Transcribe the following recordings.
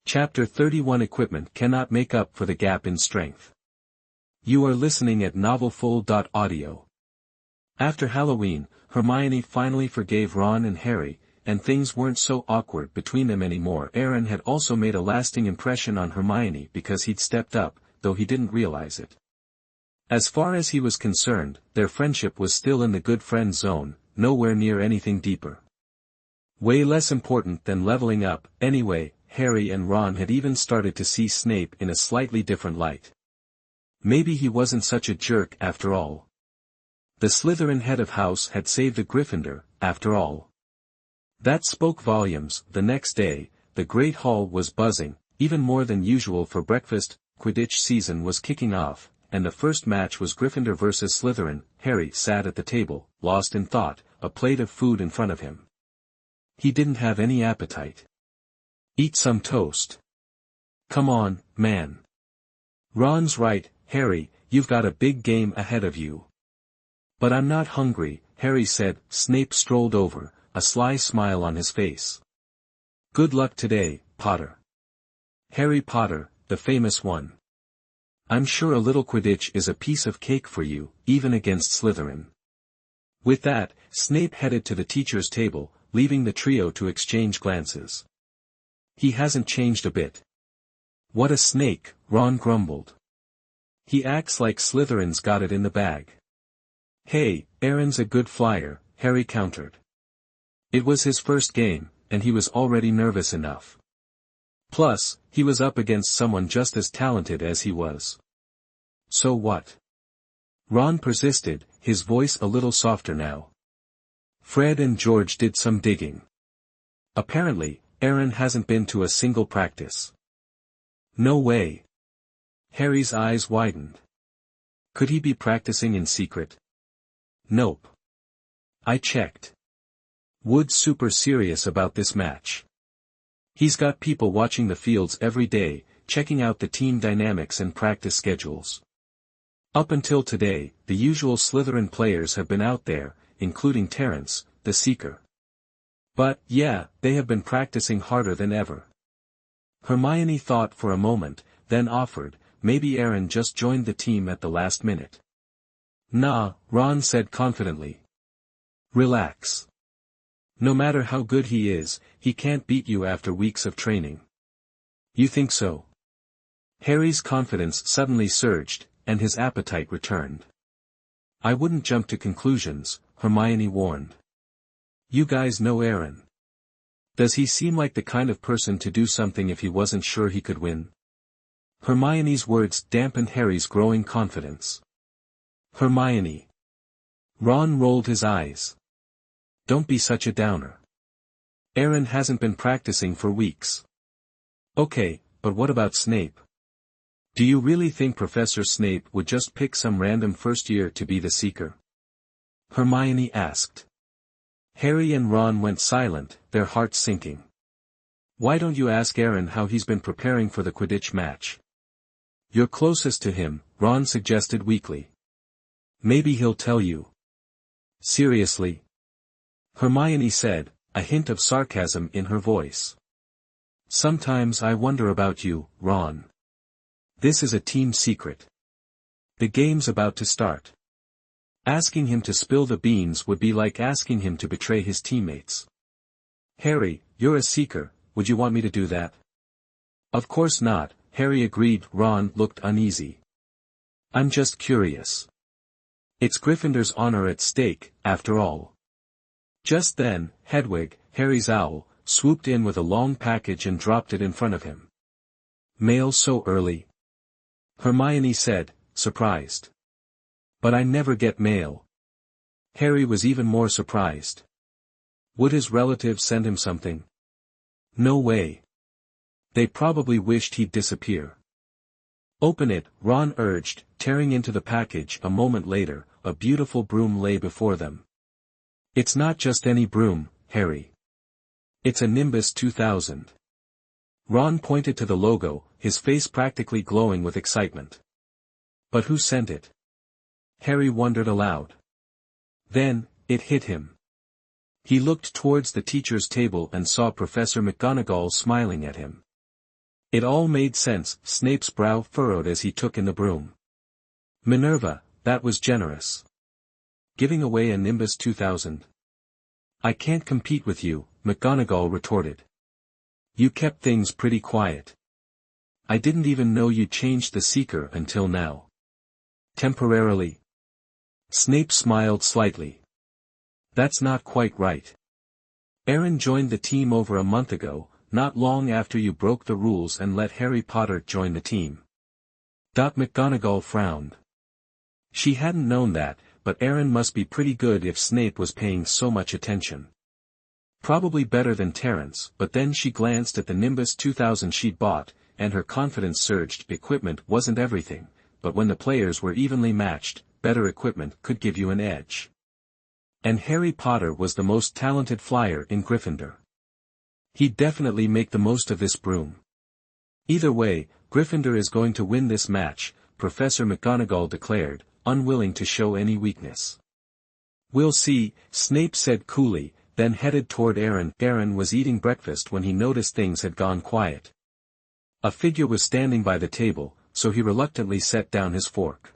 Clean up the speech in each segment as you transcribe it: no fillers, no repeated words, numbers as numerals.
Chapter 31 Equipment cannot make up for the gap in strength. You are listening at novelfull.audio. After Halloween, Hermione finally forgave Ron and Harry, and things weren't so awkward between them anymore. Aaron had also made a lasting impression on Hermione because he'd stepped up, though he didn't realize it. As far as he was concerned, their friendship was still in the good friend zone, nowhere near anything deeper. Way less important than leveling up. Anyway, Harry and Ron had even started to see Snape in a slightly different light. Maybe he wasn't such a jerk after all. The Slytherin head of house had saved a Gryffindor, after all. That spoke volumes. The next day, the Great Hall was buzzing, even more than usual for breakfast. Quidditch season was kicking off, and the first match was Gryffindor versus Slytherin. Harry sat at the table, lost in thought, a plate of food in front of him. He didn't have any appetite. Eat some toast. Come on, man. Ron's right, Harry, you've got a big game ahead of you. But I'm not hungry, Harry said. Snape strolled over, a sly smile on his face. Good luck today, Potter. Harry Potter, the famous one. I'm sure a little Quidditch is a piece of cake for you, even against Slytherin. With that, Snape headed to the teacher's table, leaving the trio to exchange glances. He hasn't changed a bit. What a snake, Ron grumbled. He acts like Slytherin's got it in the bag. Hey, Aaron's a good flyer, Harry countered. It was his first game, and he was already nervous enough. Plus, he was up against someone just as talented as he was. So what? Ron persisted, his voice a little softer now. Fred and George did some digging. Apparently, Aaron hasn't been to a single practice. No way. Harry's eyes widened. Could he be practicing in secret? Nope. I checked. Wood's super serious about this match. He's got people watching the fields every day, checking out the team dynamics and practice schedules. Up until today, the usual Slytherin players have been out there, including Terence, the Seeker. But, yeah, they have been practicing harder than ever. Hermione thought for a moment, then offered, maybe Aaron just joined the team at the last minute. Nah, Ron said confidently. Relax. No matter how good he is, he can't beat you after weeks of training. You think so? Harry's confidence suddenly surged, and his appetite returned. I wouldn't jump to conclusions, Hermione warned. You guys know Aaron. Does he seem like the kind of person to do something if he wasn't sure he could win? Hermione's words dampened Harry's growing confidence. Hermione. Ron rolled his eyes. Don't be such a downer. Aaron hasn't been practicing for weeks. Okay, but what about Snape? Do you really think Professor Snape would just pick some random first year to be the Seeker? Hermione asked. Harry and Ron went silent, their hearts sinking. Why don't you ask Aaron how he's been preparing for the Quidditch match? You're closest to him, Ron suggested weakly. Maybe he'll tell you. Seriously? Hermione said, a hint of sarcasm in her voice. Sometimes I wonder about you, Ron. This is a team secret. The game's about to start. Asking him to spill the beans would be like asking him to betray his teammates. Harry, you're a Seeker, would you want me to do that? Of course not, Harry agreed. Ron looked uneasy. I'm just curious. It's Gryffindor's honor at stake, after all. Just then, Hedwig, Harry's owl, swooped in with a long package and dropped it in front of him. Mail so early? Hermione said, surprised. But I never get mail. Harry was even more surprised. Would his relatives send him something? No way. They probably wished he'd disappear. Open it, Ron urged, tearing into the package. A moment later, a beautiful broom lay before them. It's not just any broom, Harry. It's a Nimbus 2000. Ron pointed to the logo, his face practically glowing with excitement. But who sent it? Harry wondered aloud. Then, it hit him. He looked towards the teacher's table and saw Professor McGonagall smiling at him. It all made sense. Snape's brow furrowed as he took in the broom. Minerva, that was generous. Giving away a Nimbus 2000. I can't compete with you, McGonagall retorted. You kept things pretty quiet. I didn't even know you changed the Seeker until now. Temporarily. Snape smiled slightly. That's not quite right. Aaron joined the team over a month ago, not long after you broke the rules and let Harry Potter join the team. McGonagall frowned. She hadn't known that, but Aaron must be pretty good if Snape was paying so much attention. Probably better than Terence, but then she glanced at the Nimbus 2000 she'd bought, and her confidence surged. Equipment wasn't everything, but when the players were evenly matched, better equipment could give you an edge. And Harry Potter was the most talented flyer in Gryffindor. He'd definitely make the most of this broom. Either way, Gryffindor is going to win this match, Professor McGonagall declared, unwilling to show any weakness. We'll see, Snape said coolly, then headed toward Aaron. Aaron was eating breakfast when he noticed things had gone quiet. A figure was standing by the table, so he reluctantly set down his fork.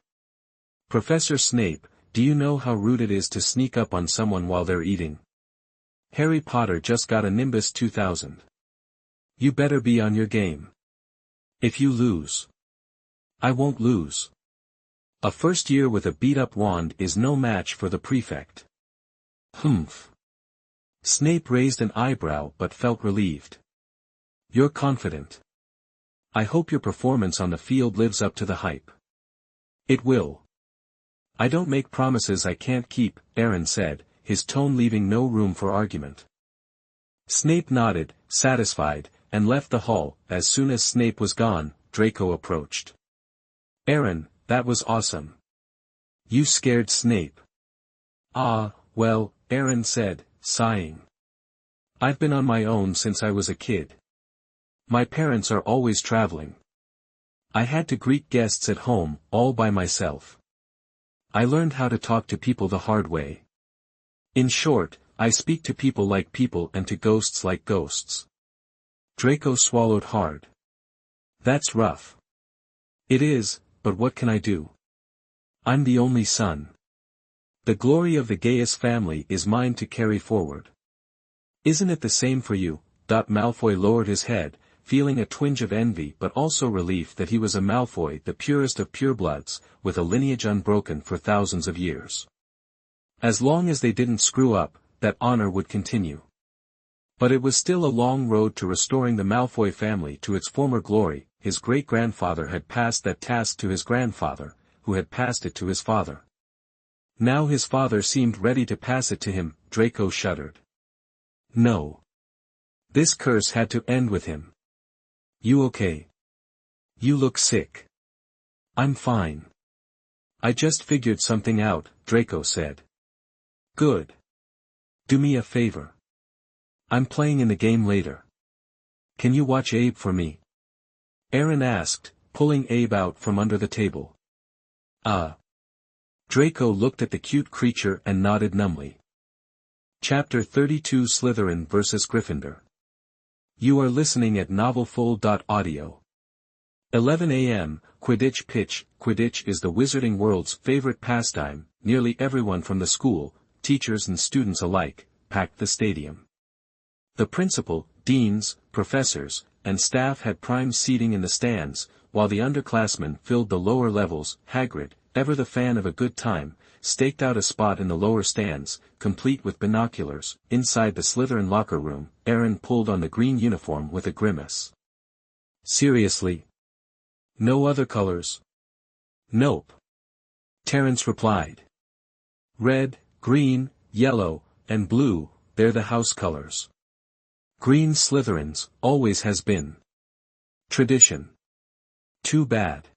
Professor Snape, do you know how rude it is to sneak up on someone while they're eating? Harry Potter just got a Nimbus 2000. You better be on your game. If you lose. I won't lose. A first year with a beat-up wand is no match for the prefect. Humph. Snape raised an eyebrow but felt relieved. You're confident. I hope your performance on the field lives up to the hype. It will. I don't make promises I can't keep, Aaron said, his tone leaving no room for argument. Snape nodded, satisfied, and left the hall. As soon as Snape was gone, Draco approached. Aaron, that was awesome. You scared Snape. Ah, well, Aaron said, sighing. I've been on my own since I was a kid. My parents are always traveling. I had to greet guests at home, all by myself. I learned how to talk to people the hard way. In short, I speak to people like people and to ghosts like ghosts. Draco swallowed hard. That's rough. It is, but what can I do? I'm the only son. The glory of the Gaius family is mine to carry forward. Isn't it the same for you? Malfoy lowered his head, feeling a twinge of envy but also relief that he was a Malfoy, the purest of purebloods, with a lineage unbroken for thousands of years. As long as they didn't screw up, that honor would continue. But it was still a long road to restoring the Malfoy family to its former glory. His great-grandfather had passed that task to his grandfather, who had passed it to his father. Now his father seemed ready to pass it to him. Draco shuddered. No. This curse had to end with him. You okay? You look sick. I'm fine. I just figured something out, Draco said. Good. Do me a favor. I'm playing in the game later. Can you watch Abe for me? Aaron asked, pulling Abe out from under the table. Draco looked at the cute creature and nodded numbly. Chapter 32 Slytherin vs. Gryffindor. You are listening at novelfull.audio. 11 a.m., Quidditch pitch. Quidditch is the wizarding world's favorite pastime. Nearly everyone from the school, teachers and students alike, packed the stadium. The principal, deans, professors, and staff had prime seating in the stands, while the underclassmen filled the lower levels. Hagrid, ever the fan of a good time, staked out a spot in the lower stands, complete with binoculars. Inside the Slytherin locker room, Aaron pulled on the green uniform with a grimace. Seriously? No other colors? Nope. Terence replied. Red, green, yellow, and blue, they're the house colors. Green Slytherin's, always has been. Tradition. Too bad.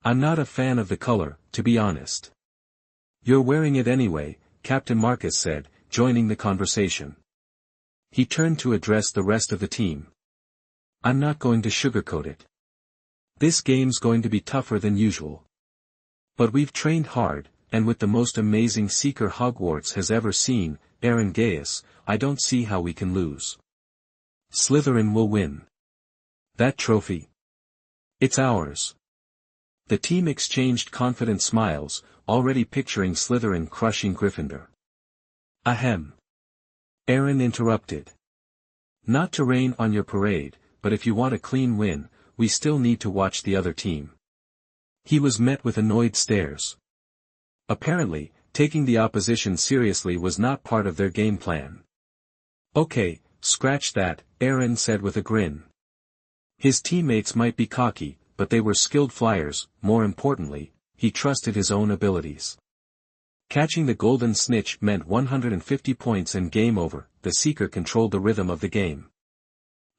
I'm not a fan of the color, to be honest. You're wearing it anyway, Captain Marcus said, joining the conversation. He turned to address the rest of the team. I'm not going to sugarcoat it. This game's going to be tougher than usual. But we've trained hard, and with the most amazing seeker Hogwarts has ever seen, Aaron Gaius, I don't see how we can lose. Slytherin will win. That trophy? It's ours. The team exchanged confident smiles, already picturing Slytherin crushing Gryffindor. Ahem. Aaron interrupted. Not to rain on your parade, but if you want a clean win, we still need to watch the other team. He was met with annoyed stares. Apparently, taking the opposition seriously was not part of their game plan. Okay, scratch that, Aaron said with a grin. His teammates might be cocky, but they were skilled flyers. More importantly, he trusted his own abilities. Catching the golden snitch meant 150 points and game over. The Seeker controlled the rhythm of the game.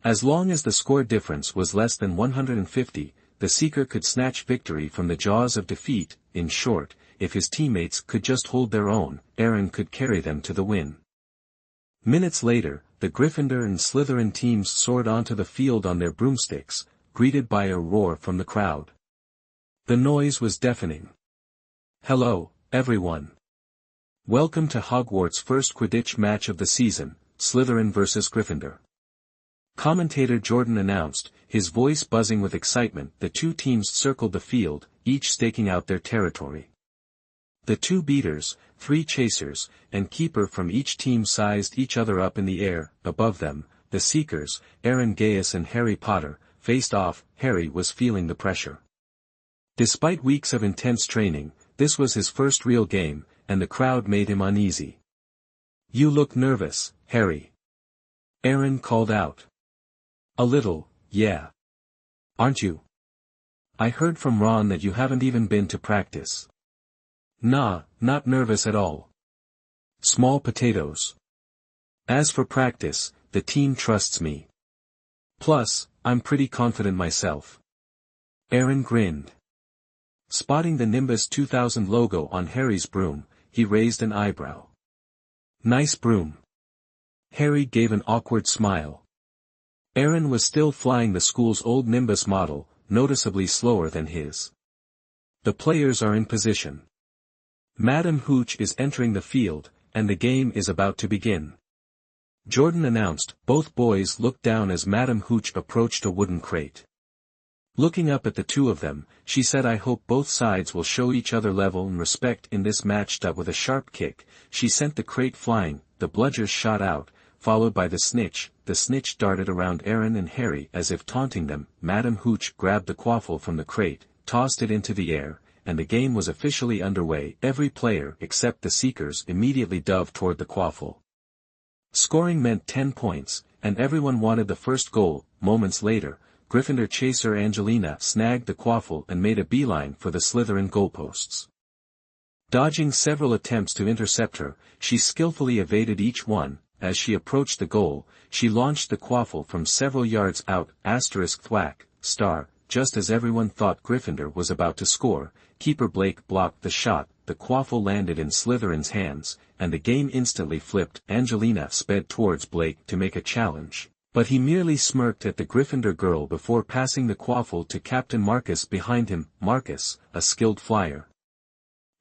As long as the score difference was less than 150, the Seeker could snatch victory from the jaws of defeat. In short, if his teammates could just hold their own, Aaron could carry them to the win. Minutes later, the Gryffindor and Slytherin teams soared onto the field on their broomsticks, greeted by a roar from the crowd. The noise was deafening. Hello, everyone. Welcome to Hogwarts' first Quidditch match of the season, Slytherin vs. Gryffindor. Commentator Jordan announced, his voice buzzing with excitement. The two teams circled the field, each staking out their territory. The two beaters, 3 chasers, and keeper from each team sized each other up in the air. Above them, the Seekers, Aaron Gaius and Harry Potter, faced off. Harry was feeling the pressure. Despite weeks of intense training, this was his first real game, and the crowd made him uneasy. You look nervous, Harry. Aaron called out. A little, yeah. Aren't you? I heard from Ron that you haven't even been to practice. Nah, not nervous at all. Small potatoes. As for practice, the team trusts me. Plus, I'm pretty confident myself. Aaron grinned. Spotting the Nimbus 2000 logo on Harry's broom, he raised an eyebrow. Nice broom. Harry gave an awkward smile. Aaron was still flying the school's old Nimbus model, noticeably slower than his. The players are in position. Madam Hooch is entering the field, and the game is about to begin. Jordan announced. Both boys looked down as Madam Hooch approached a wooden crate. Looking up at the two of them, she said, I hope both sides will show each other level and respect in this match. With a sharp kick, she sent the crate flying. The bludgers shot out, followed by the snitch. The snitch darted around Aaron and Harry as if taunting them. Madam Hooch grabbed the quaffle from the crate, tossed it into the air, and the game was officially underway. Every player except the Seekers immediately dove toward the quaffle. Scoring meant 10 points, and everyone wanted the first goal. Moments later, Gryffindor chaser Angelina snagged the quaffle and made a beeline for the Slytherin goalposts. Dodging several attempts to intercept her, she skillfully evaded each one. As she approached the goal, she launched the quaffle from several yards out. Thwack, star. Just as everyone thought Gryffindor was about to score, keeper Blake blocked the shot. The quaffle landed in Slytherin's hands, and the game instantly flipped. Angelina sped towards Blake to make a challenge, but he merely smirked at the Gryffindor girl before passing the quaffle to Captain Marcus behind him. Marcus, a skilled flyer,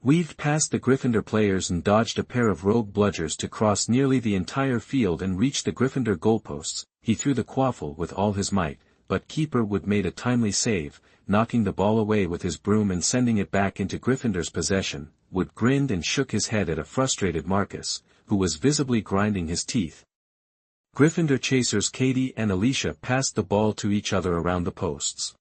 weaved past the Gryffindor players and dodged a pair of rogue bludgers to cross nearly the entire field and reach the Gryffindor goalposts. He threw the quaffle with all his might, but keeper Wood made a timely save, knocking the ball away with his broom and sending it back into Gryffindor's possession. Wood grinned and shook his head at a frustrated Marcus, who was visibly grinding his teeth. Gryffindor chasers Katie and Alicia passed the ball to each other around the posts.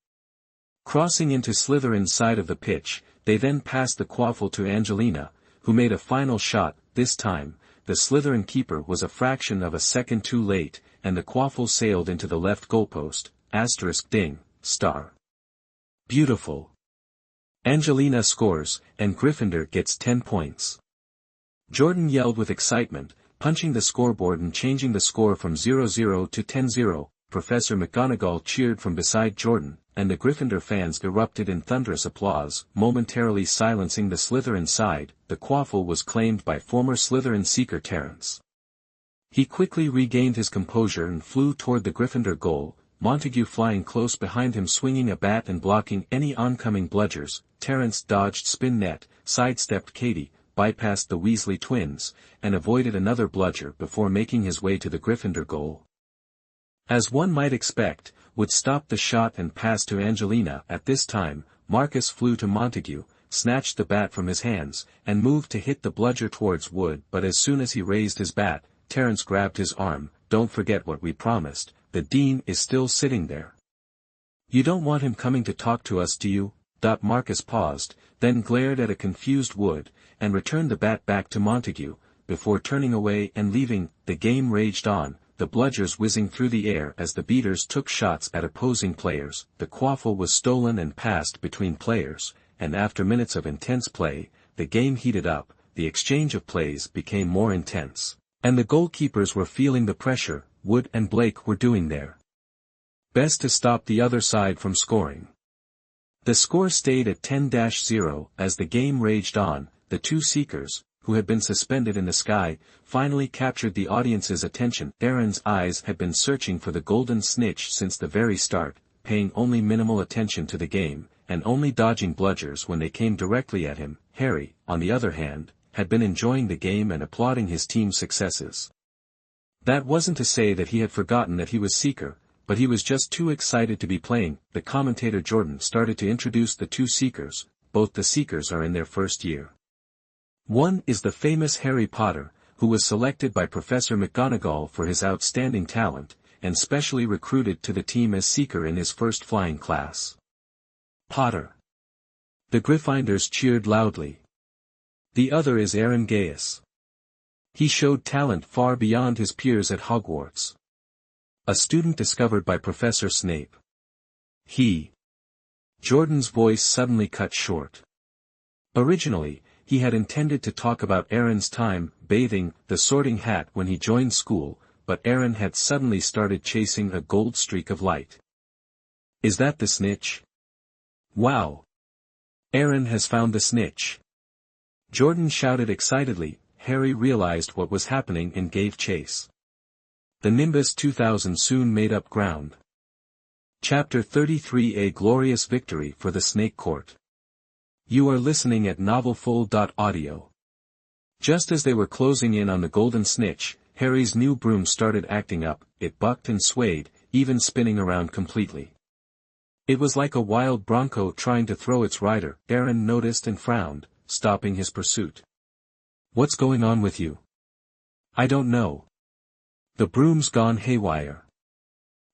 Crossing into Slytherin's side of the pitch, they then passed the quaffle to Angelina, who made a final shot. This time, the Slytherin keeper was a fraction of a second too late, and the quaffle sailed into the left goalpost. Ding, star. Beautiful. Angelina scores, and Gryffindor gets 10 points. Jordan yelled with excitement, punching the scoreboard and changing the score from 0-0 to 10-0. Professor McGonagall cheered from beside Jordan, and the Gryffindor fans erupted in thunderous applause, momentarily silencing the Slytherin side. The quaffle was claimed by former Slytherin seeker Terence. He quickly regained his composure and flew toward the Gryffindor goal, Montague flying close behind him swinging a bat and blocking any oncoming bludgers. Terence dodged spin net, sidestepped Katie, bypassed the Weasley twins, and avoided another bludger before making his way to the Gryffindor goal. As one might expect, would stop the shot and pass to Angelina. At this time, Marcus flew to Montague, snatched the bat from his hands, and moved to hit the bludger towards Wood, but as soon as he raised his bat, Terence grabbed his arm. "Don't forget what we promised, the dean is still sitting there. You don't want him coming to talk to us, do you?" Marcus paused, then glared at a confused Wood, and returned the bat back to Montague, before turning away and leaving. The game raged on, the bludgers whizzing through the air as the beaters took shots at opposing players. The quaffle was stolen and passed between players, and after minutes of intense play, the game heated up, the exchange of plays became more intense, and the goalkeepers were feeling the pressure. Wood and Blake were doing their best to stop the other side from scoring. The score stayed at 10-0 as the game raged on. The two seekers, who had been suspended in the sky, finally captured the audience's attention. Aaron's eyes had been searching for the golden snitch since the very start, paying only minimal attention to the game, and only dodging bludgers when they came directly at him. Harry, on the other hand, had been enjoying the game and applauding his team's successes. That wasn't to say that he had forgotten that he was seeker, but he was just too excited to be playing. The commentator Jordan started to introduce the two seekers. Both the seekers are in their first year. One is the famous Harry Potter, who was selected by Professor McGonagall for his outstanding talent, and specially recruited to the team as seeker in his first flying class. Potter. The Gryffindors cheered loudly. The other is Aaron Gaius. He showed talent far beyond his peers at Hogwarts. A student discovered by Professor Snape. Jordan's voice suddenly cut short. Originally, he had intended to talk about Aaron's time bathing the Sorting Hat when he joined school, but Aaron had suddenly started chasing a gold streak of light. "Is that the snitch? Wow! Aaron has found the snitch!" Jordan shouted excitedly. Harry realized what was happening and gave chase. The Nimbus 2000 soon made up ground. Chapter 33: A Glorious Victory for the Snake Court. You are listening at novelfull.audio. Just as they were closing in on the golden snitch, Harry's new broom started acting up. It bucked and swayed, even spinning around completely. It was like a wild bronco trying to throw its rider. Aaron noticed and frowned, stopping his pursuit. "What's going on with you?" "I don't know. The broom's gone haywire."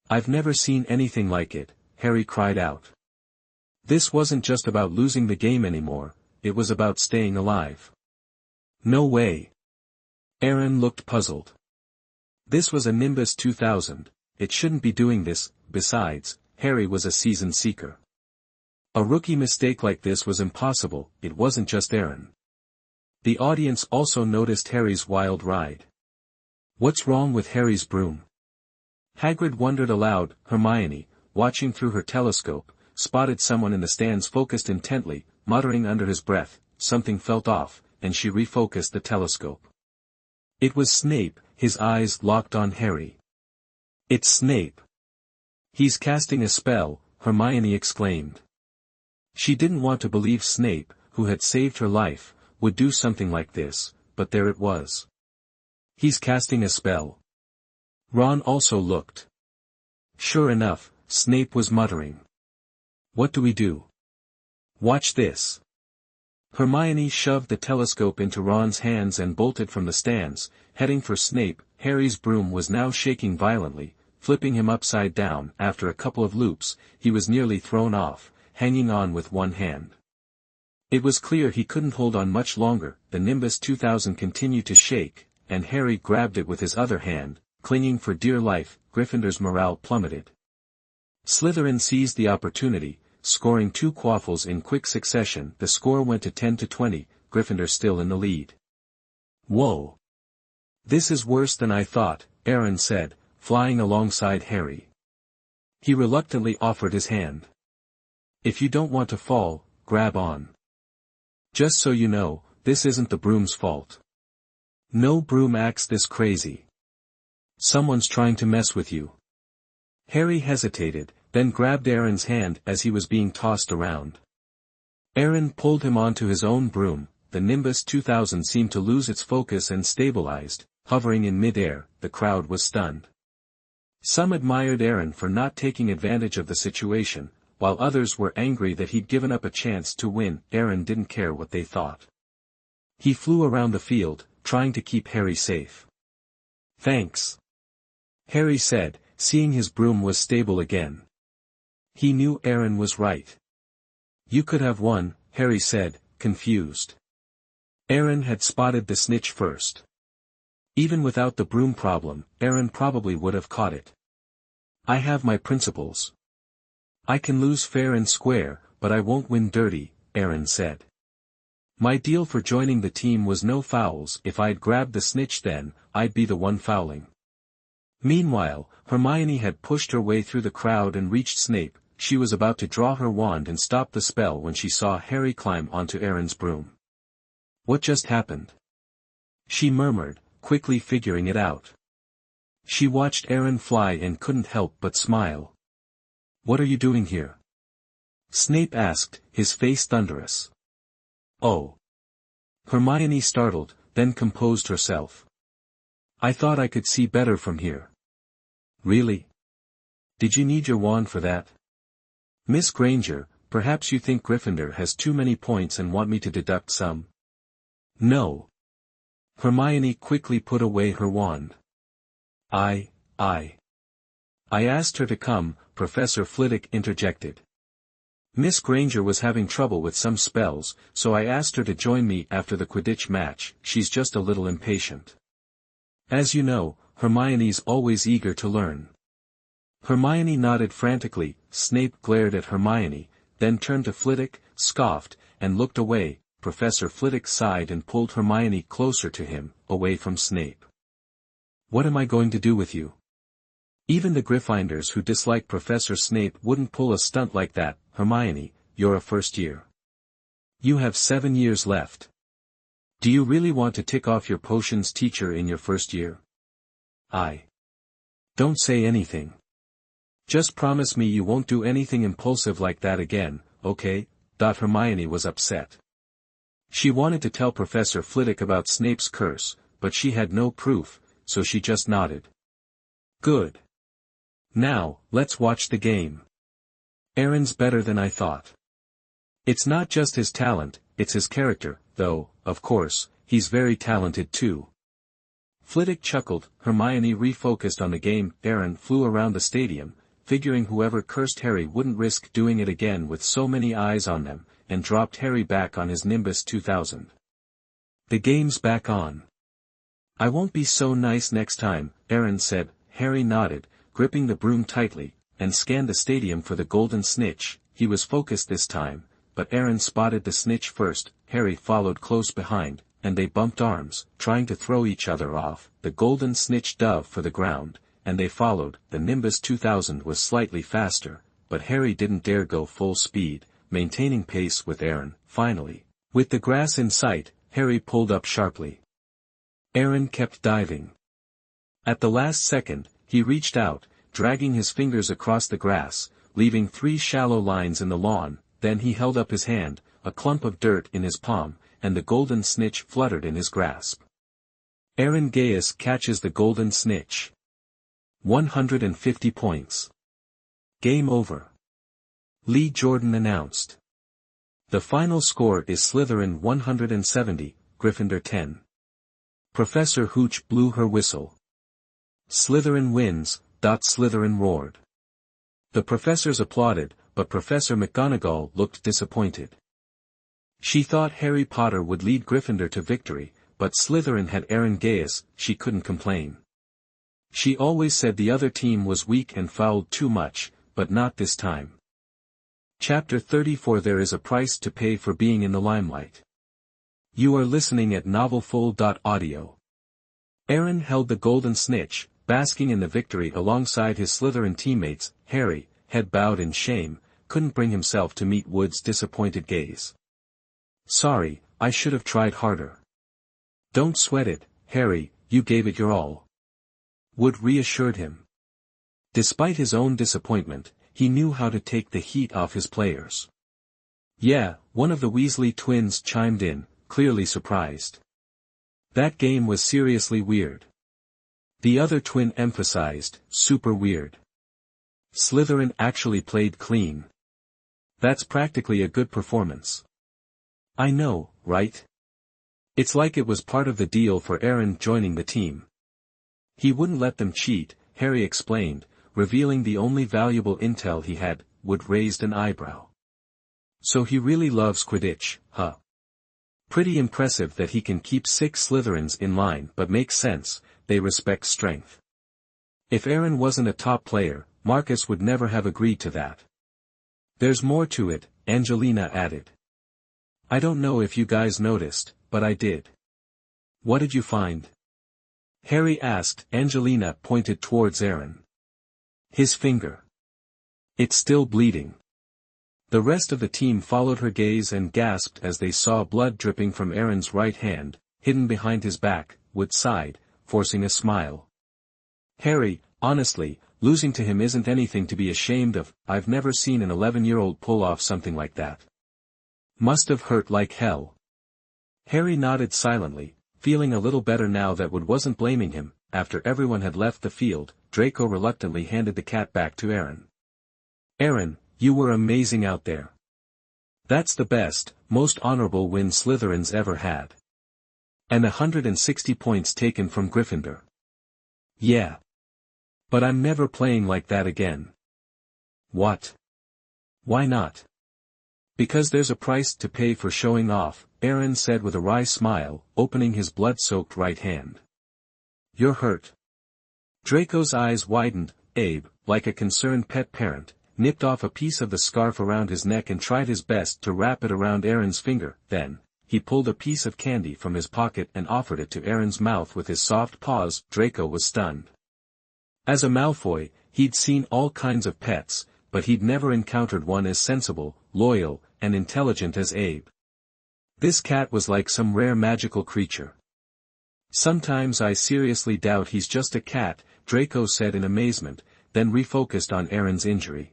"I've never seen anything like it," Harry cried out. This wasn't just about losing the game anymore, it was about staying alive. "No way." Aaron looked puzzled. This was a Nimbus 2000, it shouldn't be doing this. Besides, Harry was a seasoned seeker. A rookie mistake like this was impossible. It wasn't just Aaron. The audience also noticed Harry's wild ride. "What's wrong with Harry's broom?" Hagrid wondered aloud. Hermione, watching through her telescope, spotted someone in the stands focused intently, muttering under his breath. Something felt off, and she refocused the telescope. It was Snape, his eyes locked on Harry. "It's Snape. He's casting a spell," Hermione exclaimed. She didn't want to believe Snape, who had saved her life, would do something like this, but there it was. "He's casting a spell." Ron also looked. Sure enough, Snape was muttering. "What do we do?" "Watch this." Hermione shoved the telescope into Ron's hands and bolted from the stands, heading for Snape. Harry's broom was now shaking violently, flipping him upside down. After a couple of loops, he was nearly thrown off, hanging on with one hand. It was clear he couldn't hold on much longer. The Nimbus 2000 continued to shake, and Harry grabbed it with his other hand, clinging for dear life. Gryffindor's morale plummeted. Slytherin seized the opportunity, scoring 2 quaffles in quick succession. The score went to 10-20, Gryffindor still in the lead. "Whoa! This is worse than I thought," Aaron said, flying alongside Harry. He reluctantly offered his hand. "If you don't want to fall, grab on. Just so you know, this isn't the broom's fault. No broom acts this crazy. Someone's trying to mess with you." Harry hesitated, then grabbed Aaron's hand as he was being tossed around. Aaron pulled him onto his own broom. The Nimbus 2000 seemed to lose its focus and stabilized, hovering in mid-air. The crowd was stunned. Some admired Aaron for not taking advantage of the situation, while others were angry that he'd given up a chance to win. Aaron didn't care what they thought. He flew around the field, trying to keep Harry safe. "Thanks," Harry said, seeing his broom was stable again. He knew Aaron was right. "You could have won," Harry said, confused. Aaron had spotted the snitch first. Even without the broom problem, Aaron probably would have caught it. "I have my principles. I can lose fair and square, but I won't win dirty," Aaron said. "My deal for joining the team was no fouls. If I'd grabbed the snitch then, I'd be the one fouling." Meanwhile, Hermione had pushed her way through the crowd and reached Snape. She was about to draw her wand and stop the spell when she saw Harry climb onto Aaron's broom. "What just happened?" she murmured, quickly figuring it out. She watched Aaron fly and couldn't help but smile. "What are you doing here?" Snape asked, his face thunderous. "Oh." Hermione startled, then composed herself. "I thought I could see better from here." "Really? Did you need your wand for that?" "Miss Granger, perhaps you think Gryffindor has too many points and want me to deduct some?" "No." Hermione quickly put away her wand. I asked her to come," Professor Flitwick interjected. "Miss Granger was having trouble with some spells, so I asked her to join me after the Quidditch match. She's just a little impatient." As you know, Hermione's always eager to learn. Hermione nodded frantically. Snape glared at Hermione, then turned to Flitwick, scoffed, and looked away. Professor Flitwick sighed and pulled Hermione closer to him, away from Snape. "What am I going to do with you?" Even the Gryffindors who dislike Professor Snape wouldn't pull a stunt like that. "Hermione, you're a first year. You have 7 years left. Do you really want to tick off your potions teacher in your first year?" Don't say anything. Just promise me you won't do anything impulsive like that again, okay?" Hermione was upset. She wanted to tell Professor Flitwick about Snape's curse, but she had no proof, so she just nodded. "Good. Now, let's watch the game. Aaron's better than I thought. It's not just his talent, it's his character, though, of course, he's very talented too." Flitwick chuckled. Hermione refocused on the game. Aaron flew around the stadium, figuring whoever cursed Harry wouldn't risk doing it again with so many eyes on them, and dropped Harry back on his Nimbus 2000. "The game's back on. I won't be so nice next time," Aaron said. Harry nodded, gripping the broom tightly, and scanned the stadium for the golden snitch. He was focused this time, but Aaron spotted the snitch first. Harry followed close behind, and they bumped arms, trying to throw each other off. The golden snitch dove for the ground, and they followed. The Nimbus 2000 was slightly faster, but Harry didn't dare go full speed, maintaining pace with Aaron. Finally, with the grass in sight, Harry pulled up sharply. Aaron kept diving. At the last second, he reached out, dragging his fingers across the grass, leaving 3 shallow lines in the lawn. Then he held up his hand, a clump of dirt in his palm, and the golden snitch fluttered in his grasp. Aaron Gaius catches the golden snitch. 150 points. Game over. Lee Jordan announced. The final score is Slytherin 170, Gryffindor 10. Professor Hooch blew her whistle. "Slytherin wins," Slytherin roared. The professors applauded, but Professor McGonagall looked disappointed. She thought Harry Potter would lead Gryffindor to victory, but Slytherin had Aaron Gaius. She couldn't complain. She always said the other team was weak and fouled too much, but not this time. Chapter 34. There is a price to pay for being in the limelight. You are listening at novelfull.audio. Aaron held the golden snitch, basking in the victory alongside his Slytherin teammates. Harry, head bowed in shame, couldn't bring himself to meet Wood's disappointed gaze. "Sorry, I should have tried harder." "Don't sweat it, Harry, you gave it your all," Wood reassured him. Despite his own disappointment, he knew how to take the heat off his players. "Yeah," one of the Weasley twins chimed in, clearly surprised. "That game was seriously weird." The other twin emphasized, super weird. Slytherin actually played clean. That's practically a good performance. I know, right? It's like it was part of the deal for Aaron joining the team. He wouldn't let them cheat, Harry explained, revealing the only valuable intel he had. Wood raised an eyebrow. So he really loves Quidditch, huh? Pretty impressive that he can keep 6 Slytherins in line, but makes sense, they respect strength. If Aaron wasn't a top player, Marcus would never have agreed to that. There's more to it, Angelina added. I don't know if you guys noticed, but I did. What did you find? Harry asked. Angelina pointed towards Aaron. His finger. It's still bleeding. The rest of the team followed her gaze and gasped as they saw blood dripping from Aaron's right hand, hidden behind his back. Wood sighed, forcing a smile. Harry, honestly, losing to him isn't anything to be ashamed of. I've never seen an 11-year-old pull off something like that. Must have hurt like hell. Harry nodded silently, feeling a little better now that Wood wasn't blaming him. After everyone had left the field, Draco reluctantly handed the cat back to Aaron. Aaron, you were amazing out there. That's the best, most honorable win Slytherins ever had. And 160 points taken from Gryffindor. Yeah. But I'm never playing like that again. What? Why not? Because there's a price to pay for showing off, Aaron said with a wry smile, opening his blood-soaked right hand. You're hurt. Draco's eyes widened. Abe, like a concerned pet parent, nipped off a piece of the scarf around his neck and tried his best to wrap it around Aaron's finger. Then, he pulled a piece of candy from his pocket and offered it to Aaron's mouth with his soft paws. Draco was stunned. As a Malfoy, he'd seen all kinds of pets, but he'd never encountered one as sensible, loyal, and intelligent as Abe. This cat was like some rare magical creature. Sometimes I seriously doubt he's just a cat, Draco said in amazement, then refocused on Aaron's injury.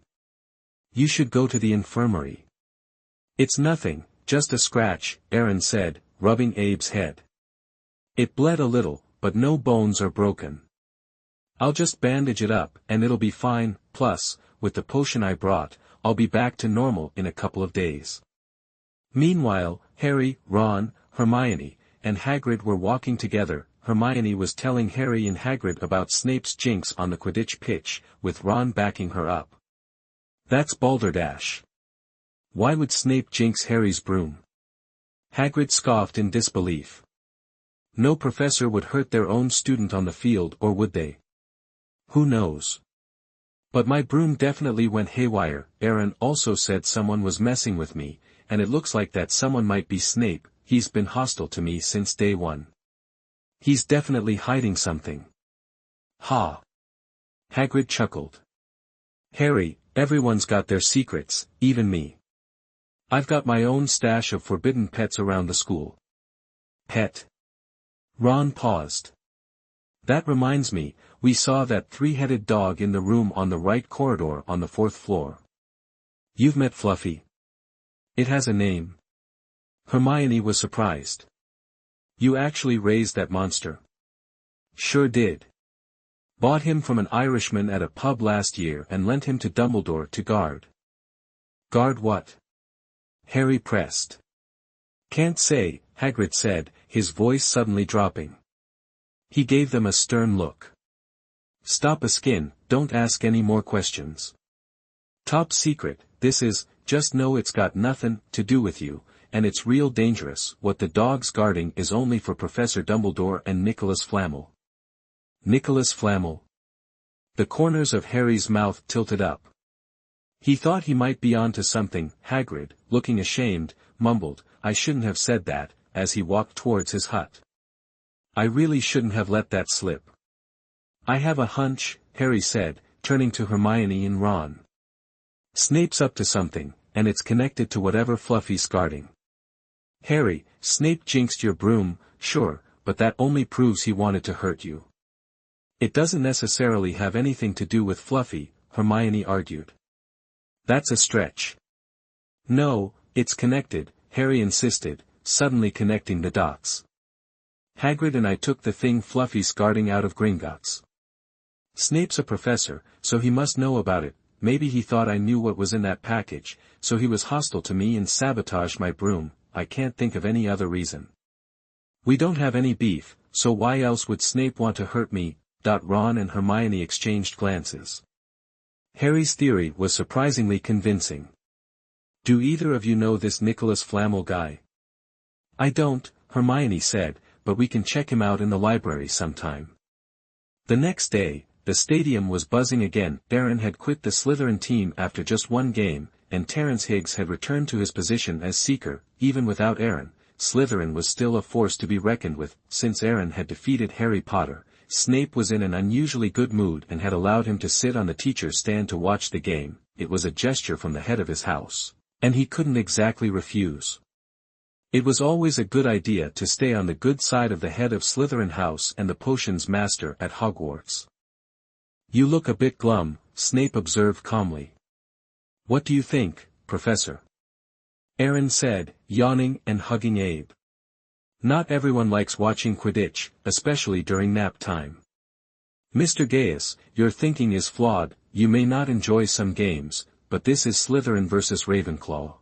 You should go to the infirmary. It's nothing, just a scratch, Aaron said, rubbing Abe's head. It bled a little, but no bones are broken. I'll just bandage it up, and it'll be fine. Plus, with the potion I brought, I'll be back to normal in a couple of days. Meanwhile, Harry, Ron, Hermione, and Hagrid were walking together. Hermione was telling Harry and Hagrid about Snape's jinx on the Quidditch pitch, with Ron backing her up. That's balderdash. Why would Snape jinx Harry's broom? Hagrid scoffed in disbelief. No professor would hurt their own student on the field, or would they? Who knows? But my broom definitely went haywire. Aaron also said someone was messing with me, and it looks like that someone might be Snape. He's been hostile to me since day one. He's definitely hiding something. Ha! Hagrid chuckled. Harry, everyone's got their secrets, even me. I've got my own stash of forbidden pets around the school. Pet? Ron paused. That reminds me, we saw that 3-headed dog in the room on the right corridor on the 4th floor. You've met Fluffy? It has a name. Hermione was surprised. You actually raised that monster? Sure did. Bought him from an Irishman at a pub last year and lent him to Dumbledore to guard. Guard what? Harry pressed. Can't say, Hagrid said, his voice suddenly dropping. He gave them a stern look. Stop a skin, don't ask any more questions. Top secret, this is, just know it's got nothing to do with you, and it's real dangerous. What the dog's guarding is only for Professor Dumbledore and Nicholas Flamel. Nicholas Flamel? The corners of Harry's mouth tilted up. He thought he might be onto something. Hagrid, looking ashamed, mumbled, I shouldn't have said that, as he walked towards his hut. I really shouldn't have let that slip. I have a hunch, Harry said, turning to Hermione and Ron. Snape's up to something, and it's connected to whatever Fluffy's guarding. Harry, Snape jinxed your broom, sure, but that only proves he wanted to hurt you. It doesn't necessarily have anything to do with Fluffy, Hermione argued. That's a stretch. No, it's connected, Harry insisted, suddenly connecting the dots. Hagrid and I took the thing Fluffy's guarding out of Gringotts. Snape's a professor, so he must know about it. Maybe he thought I knew what was in that package, so he was hostile to me and sabotaged my broom. I can't think of any other reason. We don't have any beef, so why else would Snape want to hurt me? Ron and Hermione exchanged glances. Harry's theory was surprisingly convincing. Do either of you know this Nico Flamel guy? I don't, Hermione said, but we can check him out in the library sometime. The next day, the stadium was buzzing again. Aaron had quit the Slytherin team after just one game, and Terence Higgs had returned to his position as Seeker. Even without Aaron, Slytherin was still a force to be reckoned with. Since Aaron had defeated Harry Potter, Snape was in an unusually good mood and had allowed him to sit on the teacher's stand to watch the game. It was a gesture from the head of his house, and he couldn't exactly refuse. It was always a good idea to stay on the good side of the head of Slytherin house and the potions master at Hogwarts. You look a bit glum, Snape observed calmly. What do you think, Professor? Aaron said, yawning and hugging Abe. Not everyone likes watching Quidditch, especially during nap time. Mr. Gaius, your thinking is flawed. You may not enjoy some games, but this is Slytherin versus Ravenclaw.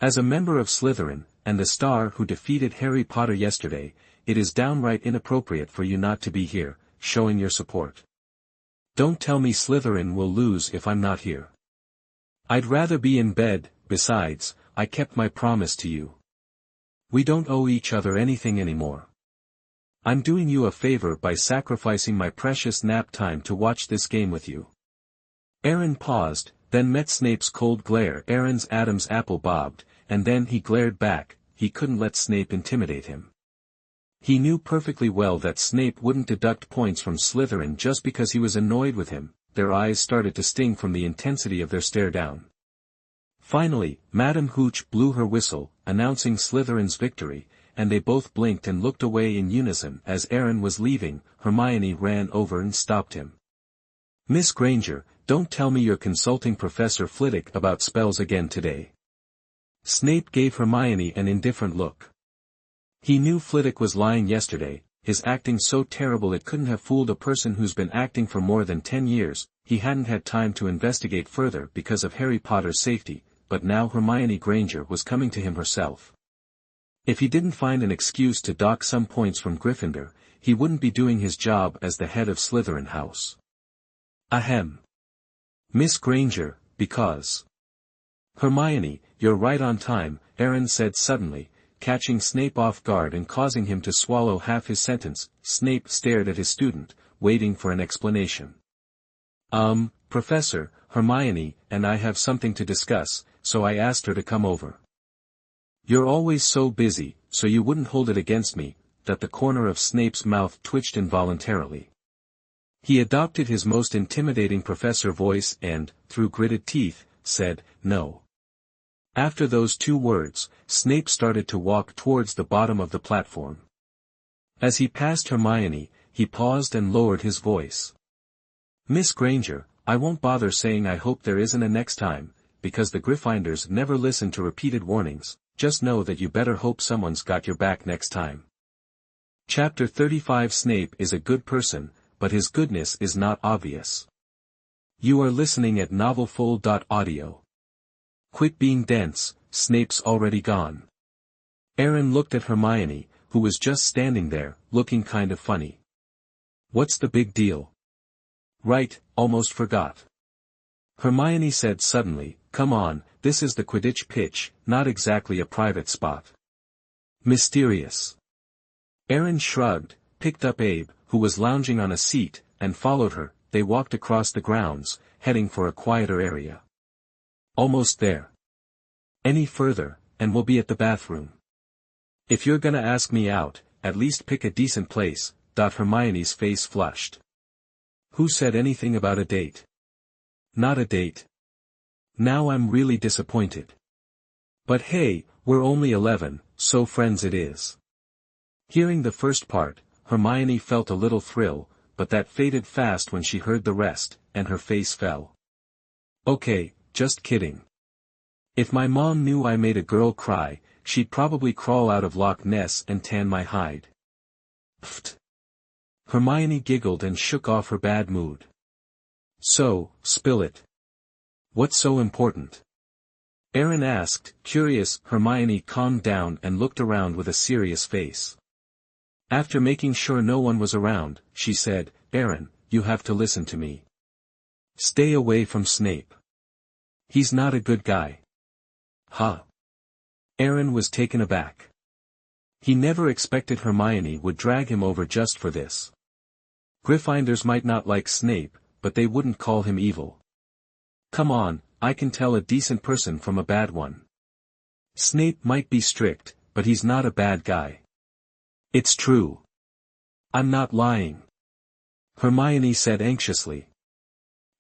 As a member of Slytherin, and the star who defeated Harry Potter yesterday, it is downright inappropriate for you not to be here, showing your support. Don't tell me Slytherin will lose if I'm not here. I'd rather be in bed. Besides, I kept my promise to you. We don't owe each other anything anymore. I'm doing you a favor by sacrificing my precious nap time to watch this game with you. Aaron paused, then met Snape's cold glare. Aaron's Adam's apple bobbed, and then he glared back. He couldn't let Snape intimidate him. He knew perfectly well that Snape wouldn't deduct points from Slytherin just because he was annoyed with him. Their eyes started to sting from the intensity of their stare down. Finally, Madame Hooch blew her whistle, announcing Slytherin's victory, and they both blinked and looked away in unison. As Aaron was leaving, Hermione ran over and stopped him. Miss Granger, don't tell me you're consulting Professor Flitwick about spells again today. Snape gave Hermione an indifferent look. He knew Flitwick was lying yesterday, his acting so terrible it couldn't have fooled a person who's been acting for more than 10 years, he hadn't had time to investigate further because of Harry Potter's safety, but now Hermione Granger was coming to him herself. If he didn't find an excuse to dock some points from Gryffindor, he wouldn't be doing his job as the head of Slytherin house. Ahem. Miss Granger, because... Hermione, you're right on time, Aaron said suddenly, catching Snape off guard and causing him to swallow half his sentence. Snape stared at his student, waiting for an explanation. Professor, Hermione and I have something to discuss, so I asked her to come over. You're always so busy, so you wouldn't hold it against me. That the corner of Snape's mouth twitched involuntarily. He adopted his most intimidating professor voice and, through gritted teeth, said, no. After those two words, Snape started to walk towards the bottom of the platform. As he passed Hermione, he paused and lowered his voice. Miss Granger, I won't bother saying I hope there isn't a next time, because the Gryffindors never listen to repeated warnings. Just know that you better hope someone's got your back next time. Chapter 35. Snape is a good person, but his goodness is not obvious. You are listening at novelfull.audio. Quit being dense, Snape's already gone. Aaron looked at Hermione, who was just standing there, looking kind of funny. What's the big deal? Right, almost forgot. Hermione said suddenly, come on, this is the Quidditch pitch, not exactly a private spot. Mysterious. Aaron shrugged, picked up Abe, who was lounging on a seat, and followed her. They walked across the grounds, heading for a quieter area. Almost there. Any further, and we'll be at the bathroom. If you're gonna ask me out, at least pick a decent place. Hermione's face flushed. Who said anything about a date? Not a date. Now I'm really disappointed. But hey, we're only 11, so friends it is. Hearing the first part, Hermione felt a little thrill, but that faded fast when she heard the rest, and her face fell. Okay, just kidding. If my mom knew I made a girl cry, she'd probably crawl out of Loch Ness and tan my hide. Pfft. Hermione giggled and shook off her bad mood. So, spill it. What's so important? Aaron asked, curious. Hermione calmed down and looked around with a serious face. After making sure no one was around, she said, Aaron, you have to listen to me. Stay away from Snape. He's not a good guy. Huh? Aaron was taken aback. He never expected Hermione would drag him over just for this. Gryffindors might not like Snape, but they wouldn't call him evil. Come on, I can tell a decent person from a bad one. Snape might be strict, but he's not a bad guy. It's true. I'm not lying. Hermione said anxiously.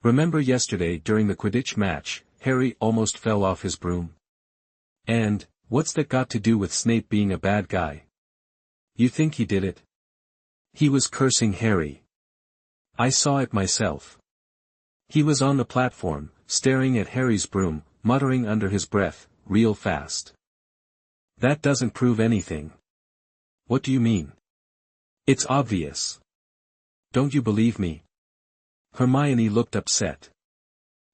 Remember yesterday during the Quidditch match, Harry almost fell off his broom? And, what's that got to do with Snape being a bad guy? You think he did it? He was cursing Harry. I saw it myself. He was on the platform, staring at Harry's broom, muttering under his breath, real fast. That doesn't prove anything. What do you mean? It's obvious. Don't you believe me? Hermione looked upset.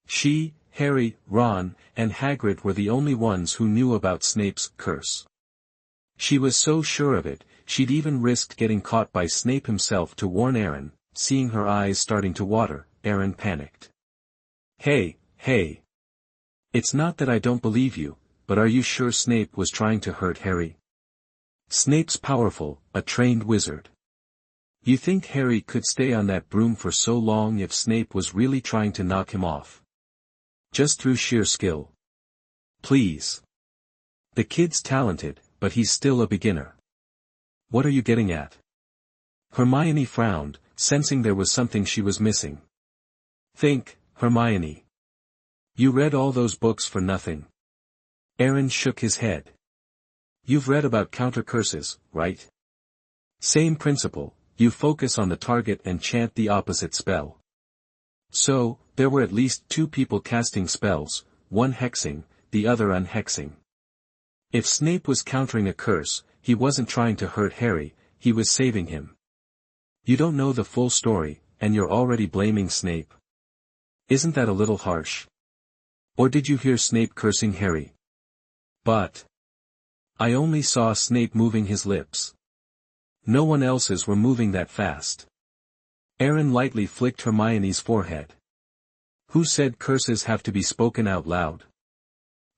She, Harry, Ron, and Hagrid were the only ones who knew about Snape's curse. She was so sure of it, she'd even risked getting caught by Snape himself to warn Aaron. Seeing her eyes starting to water, Aaron panicked. Hey. It's not that I don't believe you, but are you sure Snape was trying to hurt Harry? Snape's powerful, a trained wizard. You think Harry could stay on that broom for so long if Snape was really trying to knock him off? Just through sheer skill. Please. The kid's talented, but he's still a beginner. What are you getting at? Hermione frowned, sensing there was something she was missing. Think, Hermione. You read all those books for nothing. Aaron shook his head. You've read about counter curses, right? Same principle, you focus on the target and chant the opposite spell. So, there were at least 2 people casting spells, one hexing, the other unhexing. If Snape was countering a curse, he wasn't trying to hurt Harry, he was saving him. You don't know the full story, and you're already blaming Snape. Isn't that a little harsh? Or did you hear Snape cursing Harry? But I only saw Snape moving his lips. No one else's were moving that fast. Aaron lightly flicked Hermione's forehead. Who said curses have to be spoken out loud?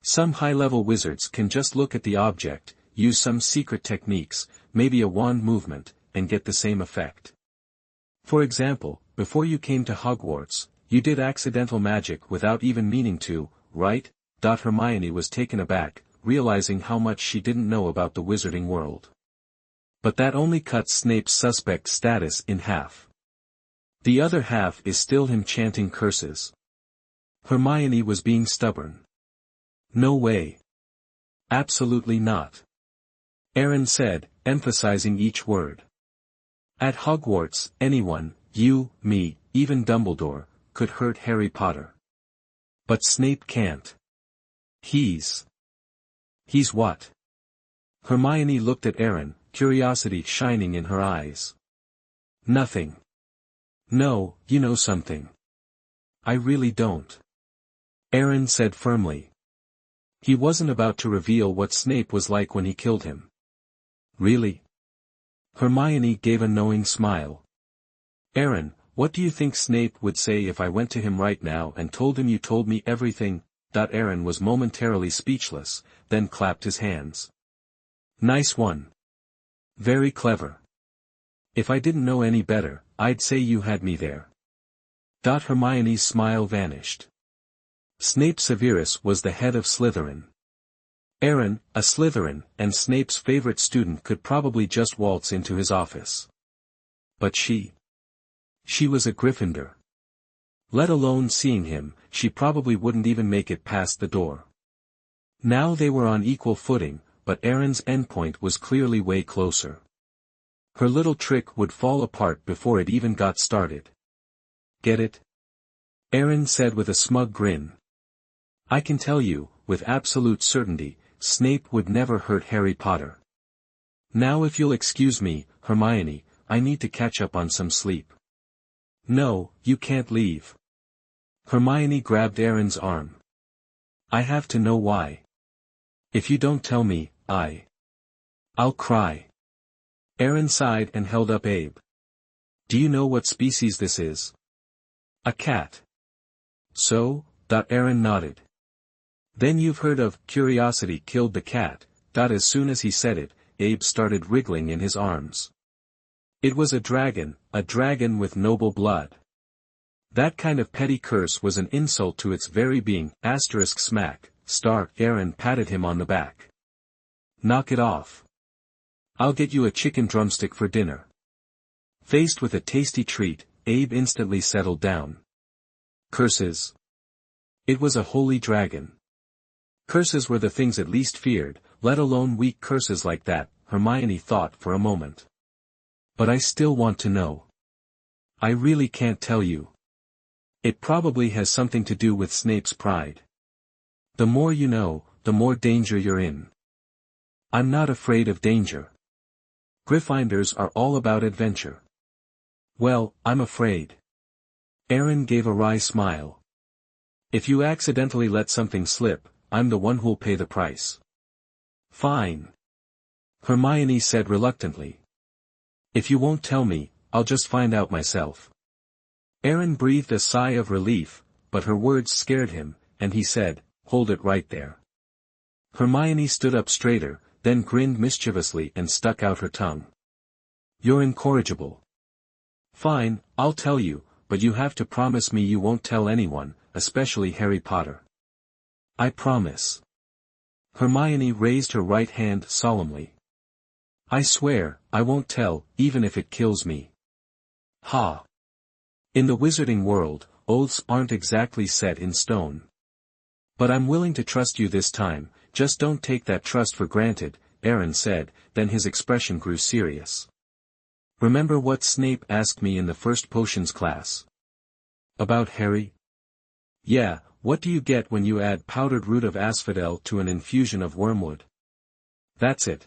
Some high-level wizards can just look at the object, use some secret techniques, maybe a wand movement, and get the same effect. For example, before you came to Hogwarts, you did accidental magic without even meaning to, right? Hermione was taken aback, realizing how much she didn't know about the wizarding world. But that only cuts Snape's suspect status in half. The other half is still him chanting curses. Hermione was being stubborn. No way. Absolutely not. Aaron said, emphasizing each word. At Hogwarts, anyone, you, me, even Dumbledore, could hurt Harry Potter. But Snape can't. He's what? Hermione looked at Aaron, curiosity shining in her eyes. Nothing. No, you know something. I really don't. Aaron said firmly. He wasn't about to reveal what Snape was like when he killed him. Really? Hermione gave a knowing smile. Aaron, what do you think Snape would say if I went to him right now and told him you told me everything? Aaron was momentarily speechless, then clapped his hands. Nice one. Very clever. If I didn't know any better, I'd say you had me there. Hermione's smile vanished. Snape Severus was the head of Slytherin. Aaron, a Slytherin, and Snape's favorite student could probably just waltz into his office. But she was a Gryffindor. Let alone seeing him, she probably wouldn't even make it past the door. Now they were on equal footing, but Aaron's endpoint was clearly way closer. Her little trick would fall apart before it even got started. Get it? Aaron said with a smug grin. I can tell you, with absolute certainty, Snape would never hurt Harry Potter. Now if you'll excuse me, Hermione, I need to catch up on some sleep. No, you can't leave. Hermione grabbed Aaron's arm. I have to know why. If you don't tell me, I'll cry. Aaron sighed and held up Abe. Do you know what species this is? A cat. So, Aaron nodded. Then you've heard of curiosity killed the cat. As soon as he said it, Abe started wriggling in his arms. It was a dragon with noble blood. That kind of petty curse was an insult to its very being. Smack, Aaron patted him on the back. Knock it off. I'll get you a chicken drumstick for dinner. Faced with a tasty treat, Abe instantly settled down. Curses. It was a holy dragon. Curses were the things it least feared, let alone weak curses like that, Hermione thought for a moment. But I still want to know. I really can't tell you. It probably has something to do with Snape's pride. The more you know, the more danger you're in. I'm not afraid of danger. Gryffindors are all about adventure. Well, I'm afraid. Aaron gave a wry smile. If you accidentally let something slip, I'm the one who'll pay the price. Fine. Hermione said reluctantly. If you won't tell me, I'll just find out myself. Aaron breathed a sigh of relief, but her words scared him, and he said, Hold it right there. Hermione stood up straighter, then grinned mischievously and stuck out her tongue. You're incorrigible. Fine, I'll tell you, but you have to promise me you won't tell anyone, especially Harry Potter. I promise. Hermione raised her right hand solemnly. I swear, I won't tell, even if it kills me. Ha! In the wizarding world, oaths aren't exactly set in stone. But I'm willing to trust you this time, just don't take that trust for granted, Aaron said, then his expression grew serious. Remember what Snape asked me in the first potions class? About Harry? Yeah, what do you get when you add powdered root of asphodel to an infusion of wormwood? That's it.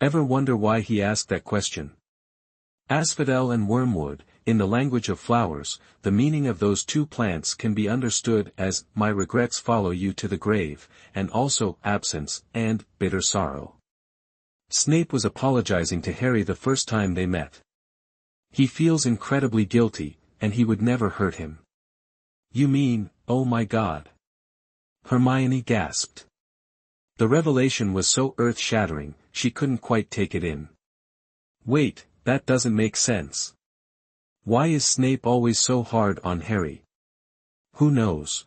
Ever wonder why he asked that question? Asphodel and wormwood, in the language of flowers, the meaning of those two plants can be understood as, my regrets follow you to the grave, and also, absence, and, bitter sorrow. Snape was apologizing to Harry the first time they met. He feels incredibly guilty, and he would never hurt him. You mean, oh my God. Hermione gasped. The revelation was so earth-shattering, she couldn't quite take it in. Wait, that doesn't make sense. Why is Snape always so hard on Harry? Who knows?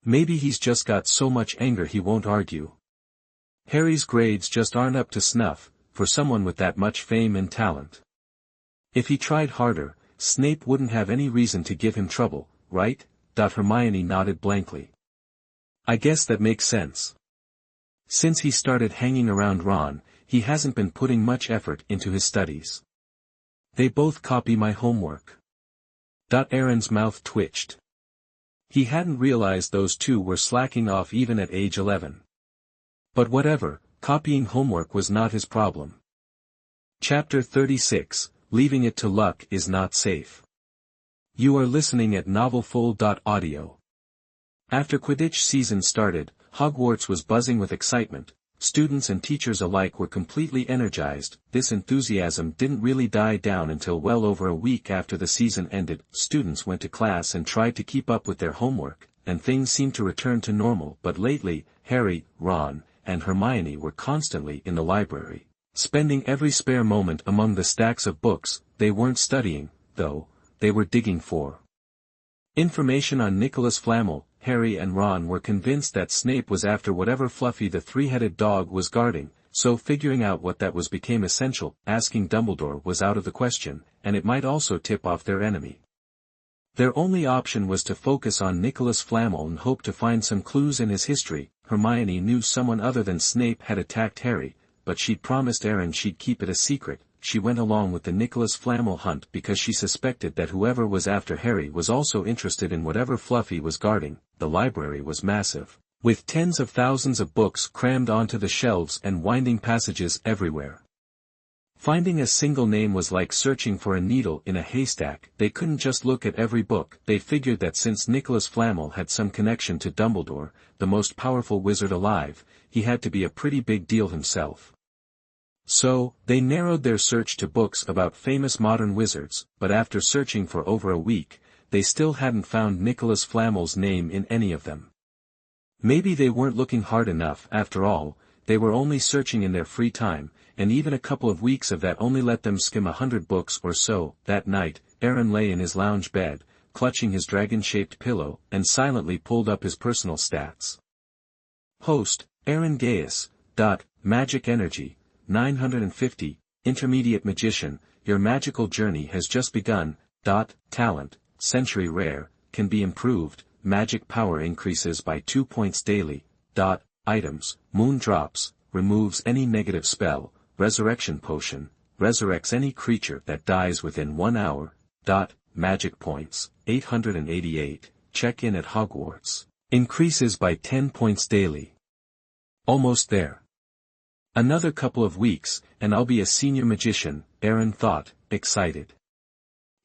Maybe he's just got so much anger he won't argue. Harry's grades just aren't up to snuff, for someone with that much fame and talent. If he tried harder, Snape wouldn't have any reason to give him trouble, right? Hermione nodded blankly. I guess that makes sense. Since he started hanging around Ron, he hasn't been putting much effort into his studies. They both copy my homework. Aaron's mouth twitched. He hadn't realized those two were slacking off even at age 11. But whatever, copying homework was not his problem. Chapter 36, Leaving It to Luck is Not Safe. You are listening at novelfull.audio. After Quidditch season started, Hogwarts was buzzing with excitement. Students and teachers alike were completely energized. This enthusiasm didn't really die down until well over a week after the season ended. Students went to class and tried to keep up with their homework, and things seemed to return to normal. But lately, Harry, Ron, and Hermione were constantly in the library, spending every spare moment among the stacks of books. They weren't studying, though, they were digging for information on Nicholas Flamel. Harry and Ron were convinced that Snape was after whatever Fluffy the three-headed dog was guarding, so figuring out what that was became essential. Asking Dumbledore was out of the question, and it might also tip off their enemy. Their only option was to focus on Nicholas Flamel and hope to find some clues in his history. Hermione knew someone other than Snape had attacked Harry, but she'd promised Aaron she'd keep it a secret. She went along with the Nicholas Flamel hunt because she suspected that whoever was after Harry was also interested in whatever Fluffy was guarding. The library was massive, with tens of thousands of books crammed onto the shelves and winding passages everywhere. Finding a single name was like searching for a needle in a haystack. They couldn't just look at every book. They figured that since Nicholas Flamel had some connection to Dumbledore, the most powerful wizard alive, he had to be a pretty big deal himself. So, they narrowed their search to books about famous modern wizards, but after searching for over a week, they still hadn't found Nicholas Flamel's name in any of them. Maybe they weren't looking hard enough after all. They were only searching in their free time, and even a couple of weeks of that only let them skim 100 books or so. That night, Aaron lay in his lounge bed, clutching his dragon-shaped pillow, and silently pulled up his personal stats. Host, Aaron Gaius. Magic energy, 950, intermediate magician, your magical journey has just begun. Talent, century rare, can be improved, magic power increases by 2 points daily. Items, moon drops, removes any negative spell, resurrection potion, resurrects any creature that dies within 1 hour. Magic points, 888, check in at Hogwarts, increases by 10 points daily. Almost there. Another couple of weeks, and I'll be a senior magician, Aaron thought, excited.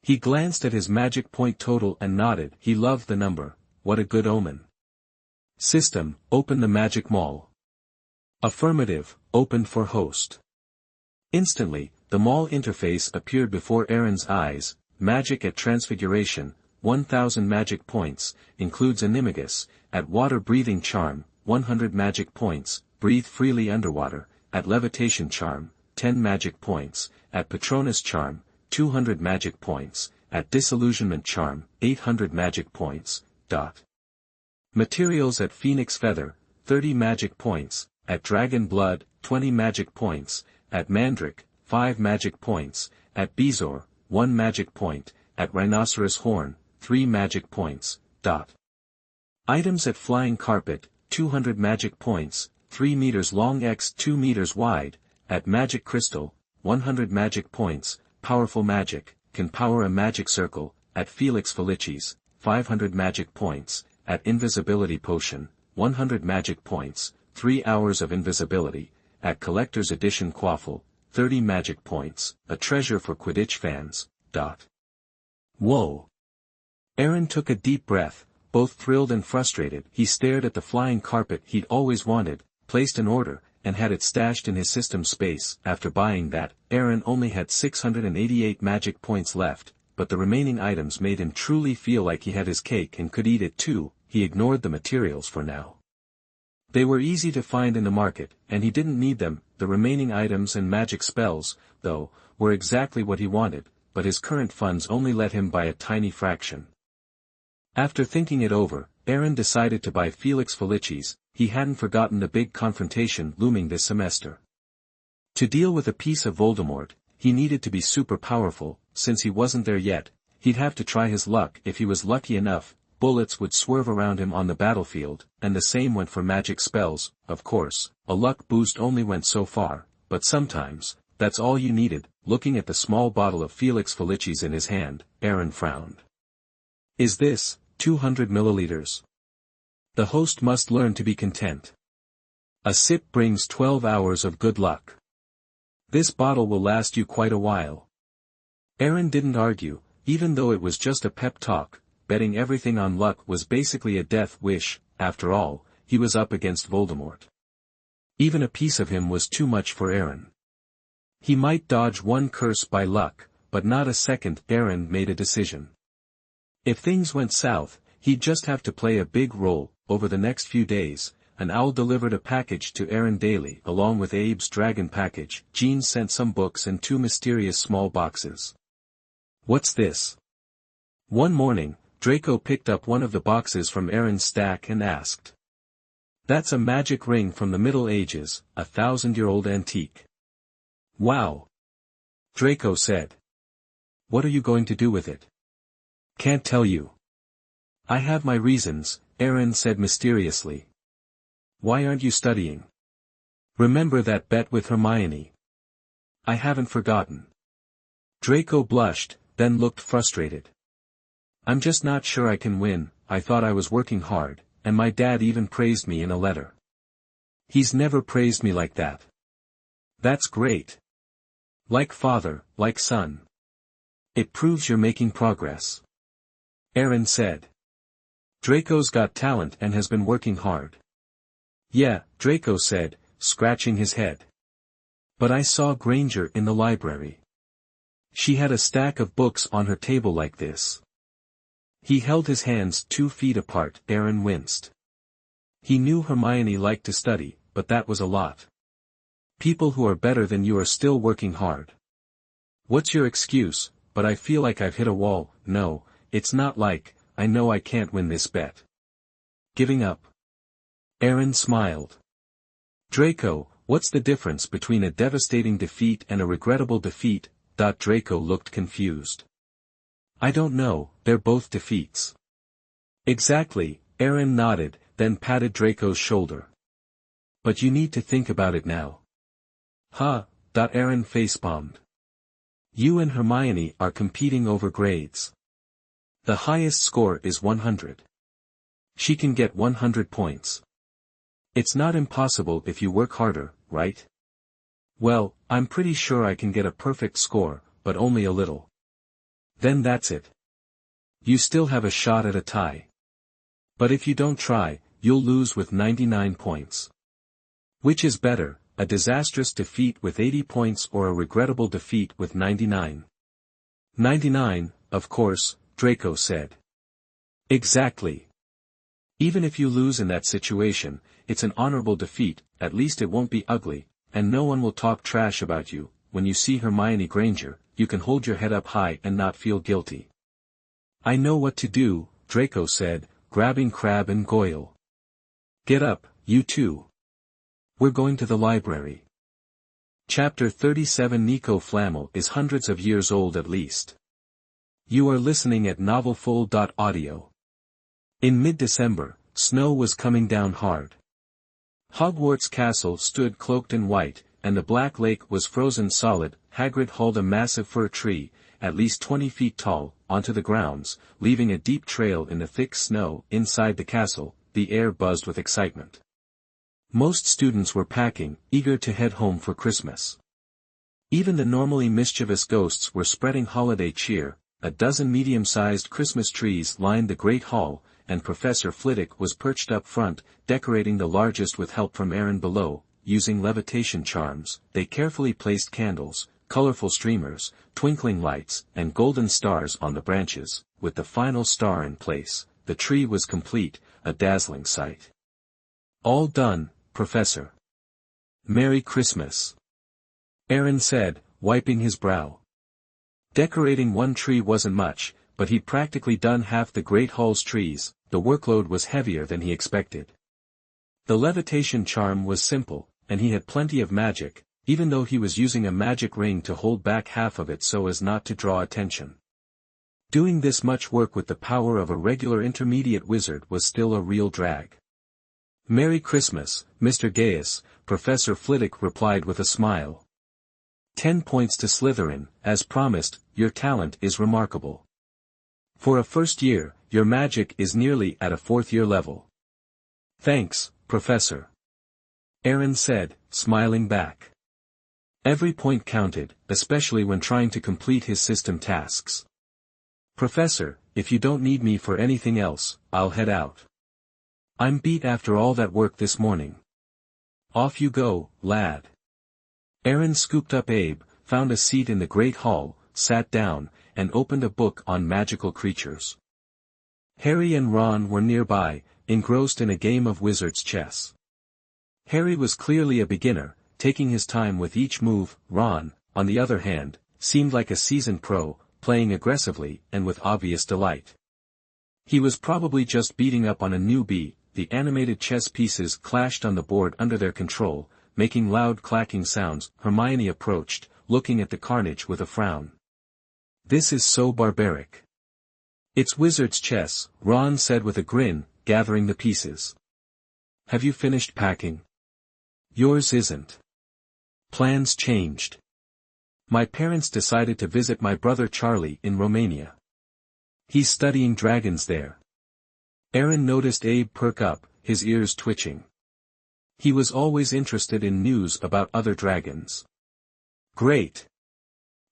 He glanced at his magic point total and nodded. He loved the number. What a good omen. System, open the magic mall. Affirmative, opened for host. Instantly, the mall interface appeared before Aaron's eyes. Magic at Transmigration, 1000 magic points, includes Animagus, at Water Breathing Charm, 100 magic points, breathe freely underwater, at Levitation Charm, 10 magic points, at Patronus Charm, 200 magic points, at Disillusionment Charm, 800 magic points. Materials at Phoenix Feather, 30 magic points, at Dragon Blood, 20 magic points, at Mandrake, 5 magic points, at Bezoar, 1 magic point, at Rhinoceros Horn, 3 magic points. Items at Flying Carpet, 200 magic points, 3 meters long x 2 meters wide, at Magic Crystal, 100 magic points, powerful magic, can power a magic circle, at Felix Felicis, 500 magic points, at Invisibility Potion, 100 magic points, 3 hours of invisibility, at Collector's Edition Quaffle, 30 magic points, a treasure for Quidditch fans. Whoa! Aaron took a deep breath, both thrilled and frustrated. He stared at the flying carpet he'd always wanted, placed an order, and had it stashed in his system space. After buying that, Aaron only had 688 magic points left, but the remaining items made him truly feel like he had his cake and could eat it too. He ignored the materials for now. They were easy to find in the market, and he didn't need them. The remaining items and magic spells, though, were exactly what he wanted, but his current funds only let him buy a tiny fraction. After thinking it over, Aaron decided to buy Felix Felicis. He hadn't forgotten the big confrontation looming this semester. To deal with a piece of Voldemort, he needed to be super powerful. Since he wasn't there yet, he'd have to try his luck. If he was lucky enough, bullets would swerve around him on the battlefield, and the same went for magic spells. Of course, a luck boost only went so far, but sometimes, that's all you needed. Looking at the small bottle of Felix Felicis in his hand, Aaron frowned. Is this 200 milliliters? The host must learn to be content. A sip brings 12 hours of good luck. This bottle will last you quite a while. Aaron didn't argue, even though it was just a pep talk. Betting everything on luck was basically a death wish. After all, he was up against Voldemort. Even a piece of him was too much for Aaron. He might dodge one curse by luck, but not a second. Aaron made a decision. If things went south, he'd just have to play a big role. Over the next few days, an owl delivered a package to Aaron daily. Along with Abe's dragon package, Jean sent some books and 2 mysterious small boxes. What's this? One morning, Draco picked up one of the boxes from Aaron's stack and asked. That's a magic ring from the Middle Ages, a 1,000-year-old antique. Wow! Draco said. What are you going to do with it? Can't tell you. I have my reasons, Aaron said mysteriously. Why aren't you studying? Remember that bet with Hermione? I haven't forgotten. Draco blushed, then looked frustrated. I'm just not sure I can win. I thought I was working hard, and my dad even praised me in a letter. He's never praised me like that. That's great. Like father, like son. It proves you're making progress. Aaron said. Draco's got talent and has been working hard. Yeah, Draco said, scratching his head. But I saw Granger in the library. She had a stack of books on her table like this. He held his hands 2 feet apart. Aaron winced. He knew Hermione liked to study, but that was a lot. People who are better than you are still working hard. What's your excuse? But I feel like I've hit a wall. No, it's not like, I know I can't win this bet. Giving up. Aaron smiled. Draco, what's the difference between a devastating defeat and a regrettable defeat? Draco looked confused. I don't know, they're both defeats. Exactly, Aaron nodded, then patted Draco's shoulder. But you need to think about it now. Huh, Aaron facepalmed. You and Hermione are competing over grades. The highest score is 100. She can get 100 points. It's not impossible if you work harder, right? Well, I'm pretty sure I can get a perfect score, but only a little. Then that's it. You still have a shot at a tie. But if you don't try, you'll lose with 99 points. Which is better, a disastrous defeat with 80 points or a regrettable defeat with 99? 99, of course, Draco said. Exactly. Even if you lose in that situation, it's an honorable defeat, at least it won't be ugly, and no one will talk trash about you. When you see Hermione Granger, you can hold your head up high and not feel guilty. I know what to do, Draco said, grabbing Crabbe and Goyle. Get up, you two. We're going to the library. Chapter 37. Nico Flamel is hundreds of years old at least. You are listening at novelfull.audio. In mid-December, snow was coming down hard. Hogwarts Castle stood cloaked in white, and the Black Lake was frozen solid. Hagrid hauled a massive fir tree, at least 20 feet tall, onto the grounds, leaving a deep trail in the thick snow. Inside the castle, the air buzzed with excitement. Most students were packing, eager to head home for Christmas. Even the normally mischievous ghosts were spreading holiday cheer. A dozen medium-sized Christmas trees lined the Great Hall, and Professor Flitwick was perched up front, decorating the largest with help from Aaron below. Using levitation charms, they carefully placed candles, colorful streamers, twinkling lights, and golden stars on the branches. With the final star in place, the tree was complete, a dazzling sight. All done, Professor. Merry Christmas. Aaron said, wiping his brow. Decorating one tree wasn't much, but he'd practically done half the Great Hall's trees. The workload was heavier than he expected. The levitation charm was simple, and he had plenty of magic, even though he was using a magic ring to hold back half of it so as not to draw attention. Doing this much work with the power of a regular intermediate wizard was still a real drag. Merry Christmas, Mr. Gaius, Professor Flitwick replied with a smile. 10 points to Slytherin. As promised, your talent is remarkable. For a first year, your magic is nearly at a fourth-year level. Thanks, Professor. Aaron said, smiling back. Every point counted, especially when trying to complete his system tasks. Professor, if you don't need me for anything else, I'll head out. I'm beat after all that work this morning. Off you go, lad. Aaron scooped up Abe, found a seat in the Great Hall, sat down, and opened a book on magical creatures. Harry and Ron were nearby, engrossed in a game of wizard's chess. Harry was clearly a beginner, taking his time with each move. Ron, on the other hand, seemed like a seasoned pro, playing aggressively and with obvious delight. He was probably just beating up on a newbie. The animated chess pieces clashed on the board under their control, making loud clacking sounds. Hermione approached, looking at the carnage with a frown. This is so barbaric. It's wizard's chess, Ron said with a grin, gathering the pieces. Have you finished packing? Yours isn't. Plans changed. My parents decided to visit my brother Charlie in Romania. He's studying dragons there. Aaron noticed Abe perk up, his ears twitching. He was always interested in news about other dragons. Great.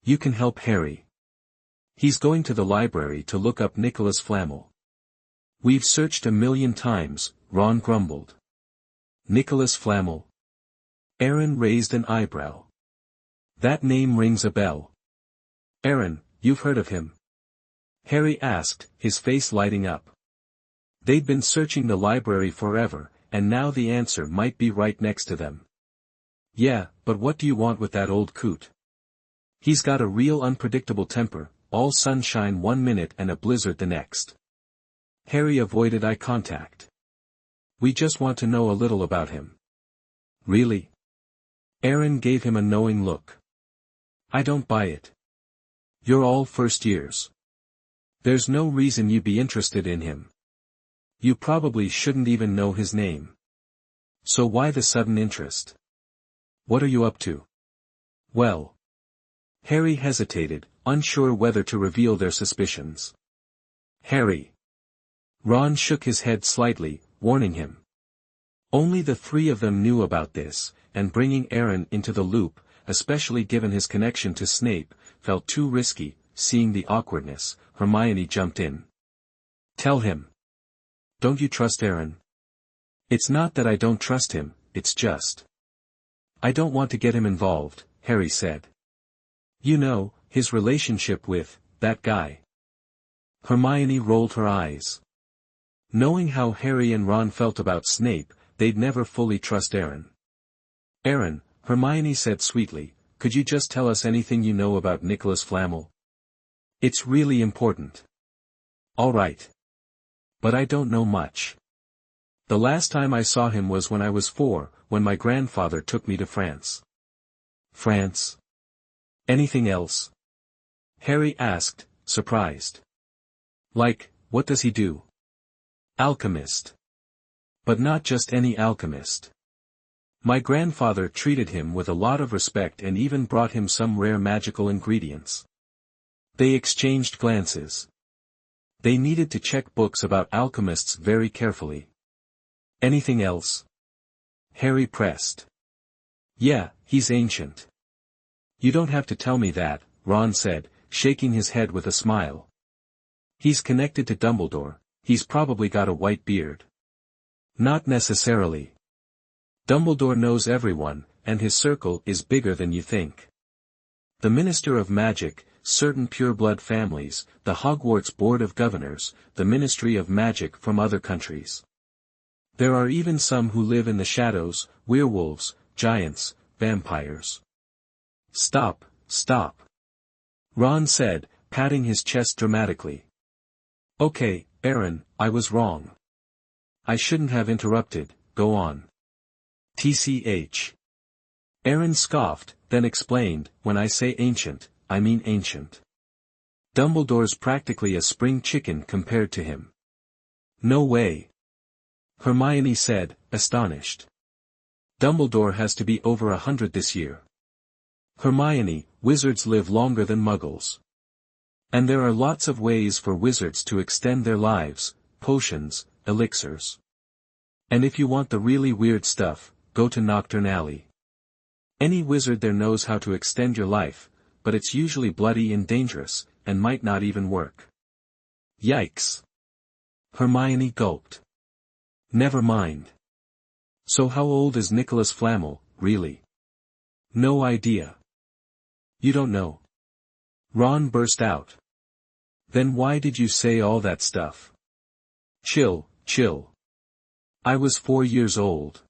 You can help Harry. He's going to the library to look up Nicolas Flamel. We've searched 1,000,000 times, Ron grumbled. Nicolas Flamel? Aaron raised an eyebrow. That name rings a bell. Aaron, you've heard of him? Harry asked, his face lighting up. They'd been searching the library forever, and now the answer might be right next to them. Yeah, but what do you want with that old coot? He's got a real unpredictable temper, all sunshine one minute and a blizzard the next. Harry avoided eye contact. We just want to know a little about him. Really? Aaron gave him a knowing look. I don't buy it. You're all first years. There's no reason you'd be interested in him. You probably shouldn't even know his name. So why the sudden interest? What are you up to? Well. Harry hesitated, unsure whether to reveal their suspicions. Harry. Ron shook his head slightly, warning him. Only the three of them knew about this, and bringing Aaron into the loop, especially given his connection to Snape, felt too risky. Seeing the awkwardness, Hermione jumped in. Tell him. Don't you trust Aaron? It's not that I don't trust him, it's just. I don't want to get him involved, Harry said. You know, his relationship with that guy. Hermione rolled her eyes. Knowing how Harry and Ron felt about Snape, they'd never fully trust Aaron. Aaron, Hermione said sweetly, could you just tell us anything you know about Nicolas Flamel? It's really important. All right. But I don't know much. The last time I saw him was when I was 4, when my grandfather took me to France. France? Anything else? Harry asked, surprised. Like, what does he do? Alchemist. But not just any alchemist. My grandfather treated him with a lot of respect and even brought him some rare magical ingredients. They exchanged glances. They needed to check books about alchemists very carefully. Anything else? Harry pressed. Yeah, he's ancient. You don't have to tell me that, Ron said, shaking his head with a smile. He's connected to Dumbledore, he's probably got a white beard. Not necessarily. Dumbledore knows everyone, and his circle is bigger than you think. The Minister of Magic, certain pureblood families, the Hogwarts Board of Governors, the Ministry of Magic from other countries. There are even some who live in the shadows, werewolves, giants, vampires. Stop, stop. Ron said, patting his chest dramatically. Okay, Aaron, I was wrong. I shouldn't have interrupted, go on. TCH. Aaron scoffed, then explained, when I say ancient, I mean ancient. Dumbledore's practically a spring chicken compared to him. No way. Hermione said, astonished. Dumbledore has to be over 100 this year. Hermione, wizards live longer than muggles. And there are lots of ways for wizards to extend their lives, potions, elixirs. And if you want the really weird stuff, go to Nocturne Alley. Any wizard there knows how to extend your life, but it's usually bloody and dangerous, and might not even work. Yikes. Hermione gulped. Never mind. So how old is Nicolas Flamel, really? No idea. You don't know. Ron burst out. Then why did you say all that stuff? Chill, chill. I was 4 years old.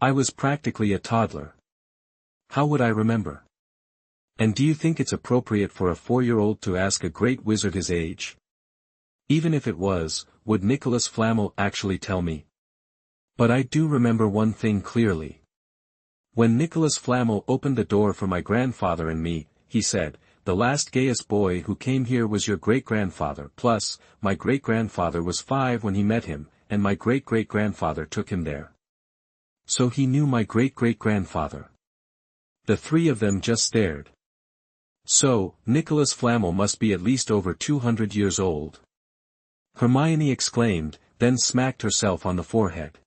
I was practically a toddler. How would I remember? And do you think it's appropriate for a 4-year-old to ask a great wizard his age? Even if it was, would Nicolas Flamel actually tell me? But I do remember one thing clearly. When Nicolas Flamel opened the door for my grandfather and me, he said, the last gayest boy who came here was your great-grandfather, plus, my great-grandfather was 5 when he met him, and my great-great-grandfather took him there. So he knew my great-great-grandfather. The three of them just stared. So, Nicolas Flamel must be at least over 200 years old. Hermione exclaimed, then smacked herself on the forehead.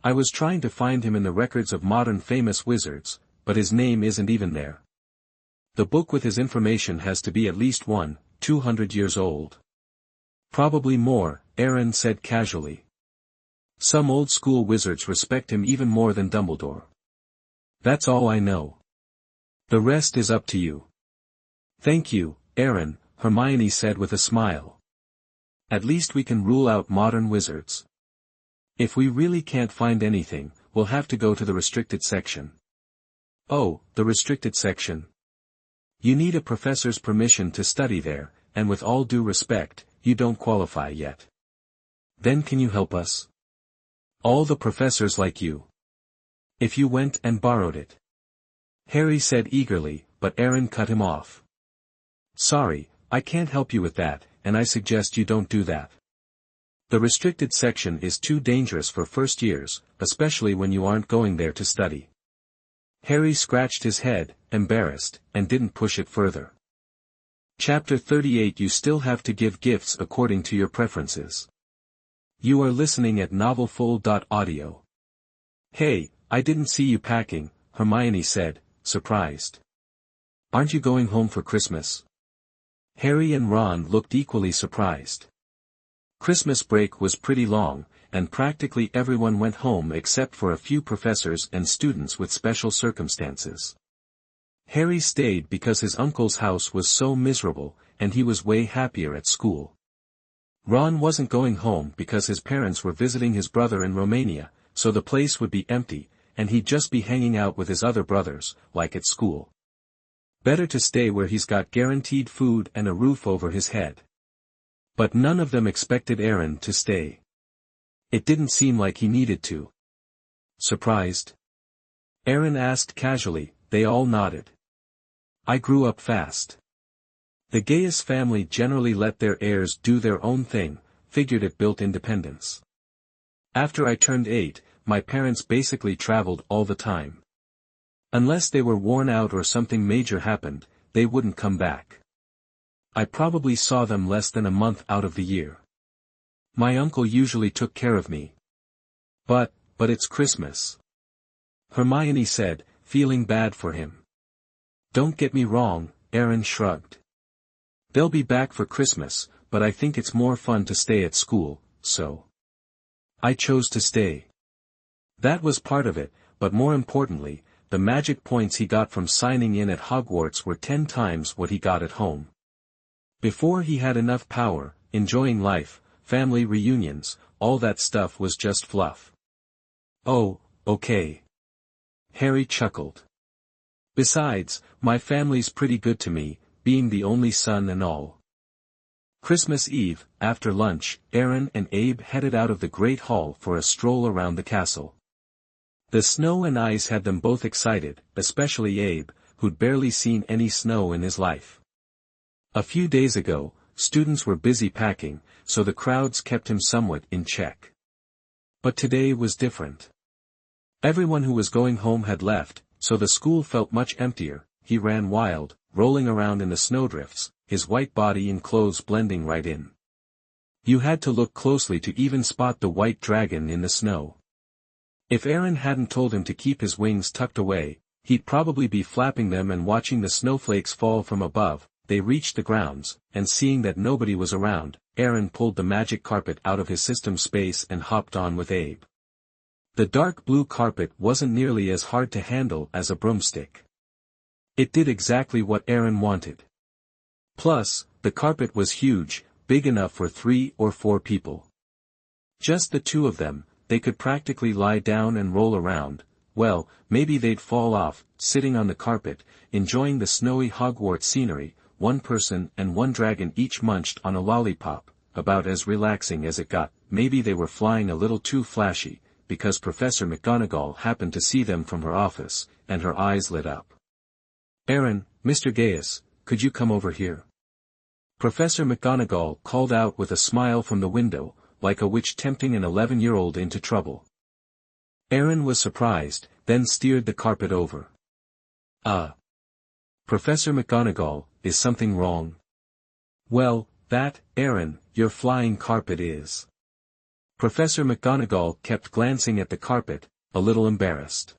I was trying to find him in the records of modern famous wizards, but his name isn't even there. The book with his information has to be at least 200 years old. Probably more, Aaron said casually. Some old-school wizards respect him even more than Dumbledore. That's all I know. The rest is up to you. Thank you, Aaron, Hermione said with a smile. At least we can rule out modern wizards. If we really can't find anything, we'll have to go to the restricted section. Oh, the restricted section. You need a professor's permission to study there, and with all due respect, you don't qualify yet. Then can you help us? All the professors like you. If you went and borrowed it. Harry said eagerly, but Aaron cut him off. Sorry, I can't help you with that, and I suggest you don't do that. The restricted section is too dangerous for first years, especially when you aren't going there to study. Harry scratched his head, embarrassed, and didn't push it further. Chapter 38. You still have to give gifts according to your preferences. You are listening at novelfull.audio. Hey, I didn't see you packing, Hermione said, surprised. Aren't you going home for Christmas? Harry and Ron looked equally surprised. Christmas break was pretty long, and practically everyone went home except for a few professors and students with special circumstances. Harry stayed because his uncle's house was so miserable, and he was way happier at school. Ron wasn't going home because his parents were visiting his brother in Romania, so the place would be empty, and he'd just be hanging out with his other brothers, like at school. Better to stay where he's got guaranteed food and a roof over his head. But none of them expected Aaron to stay. It didn't seem like he needed to. Surprised? Aaron asked casually. They all nodded. I grew up fast. The Gaius family generally let their heirs do their own thing, figured it built independence. After I turned 8, my parents basically traveled all the time. Unless they were worn out or something major happened, they wouldn't come back. I probably saw them less than a month out of the year. My uncle usually took care of me. But it's Christmas. Hermione said, feeling bad for him. Don't get me wrong, Aaron shrugged. They'll be back for Christmas, but I think it's more fun to stay at school, so. I chose to stay. That was part of it, but more importantly, the magic points he got from signing in at Hogwarts were 10 times what he got at home. Before he had enough power, enjoying life, family reunions, all that stuff was just fluff. Oh, okay. Harry chuckled. Besides, my family's pretty good to me, being the only son and all. Christmas Eve, after lunch, Aaron and Abe headed out of the Great Hall for a stroll around the castle. The snow and ice had them both excited, especially Abe, who'd barely seen any snow in his life. A few days ago, students were busy packing, so the crowds kept him somewhat in check. But today was different. Everyone who was going home had left, so the school felt much emptier. He ran wild, rolling around in the snowdrifts, his white body and clothes blending right in. You had to look closely to even spot the white dragon in the snow. If Aaron hadn't told him to keep his wings tucked away, he'd probably be flapping them and watching the snowflakes fall from above. They reached the grounds, and seeing that nobody was around, Aaron pulled the magic carpet out of his system space and hopped on with Abe. The dark blue carpet wasn't nearly as hard to handle as a broomstick. It did exactly what Aaron wanted. Plus, the carpet was huge, big enough for 3 or 4 people. Just the two of them, they could practically lie down and roll around. Well, maybe they'd fall off, sitting on the carpet, enjoying the snowy Hogwarts scenery. 1 person and 1 dragon each munched on a lollipop, about as relaxing as it got. Maybe they were flying a little too flashy, because Professor McGonagall happened to see them from her office, and her eyes lit up. Aaron, Mr. Gaius, could you come over here? Professor McGonagall called out with a smile from the window, like a witch tempting an 11-year-old into trouble. Aaron was surprised, then steered the carpet over. Professor McGonagall, is something wrong? Well, Aaron, your flying carpet is. Professor McGonagall kept glancing at the carpet, a little embarrassed.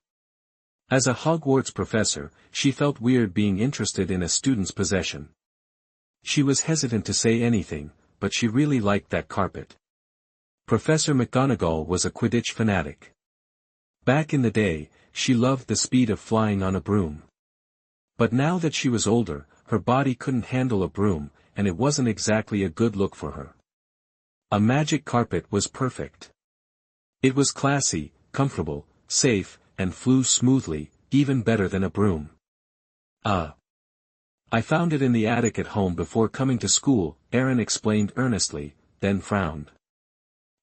As a Hogwarts professor, she felt weird being interested in a student's possession. She was hesitant to say anything, but she really liked that carpet. Professor McGonagall was a Quidditch fanatic. Back in the day, she loved the speed of flying on a broom. But now that she was older, her body couldn't handle a broom, and it wasn't exactly a good look for her. A magic carpet was perfect. It was classy, comfortable, safe, and flew smoothly, even better than a broom. I found it in the attic at home before coming to school, Erin explained earnestly, then frowned.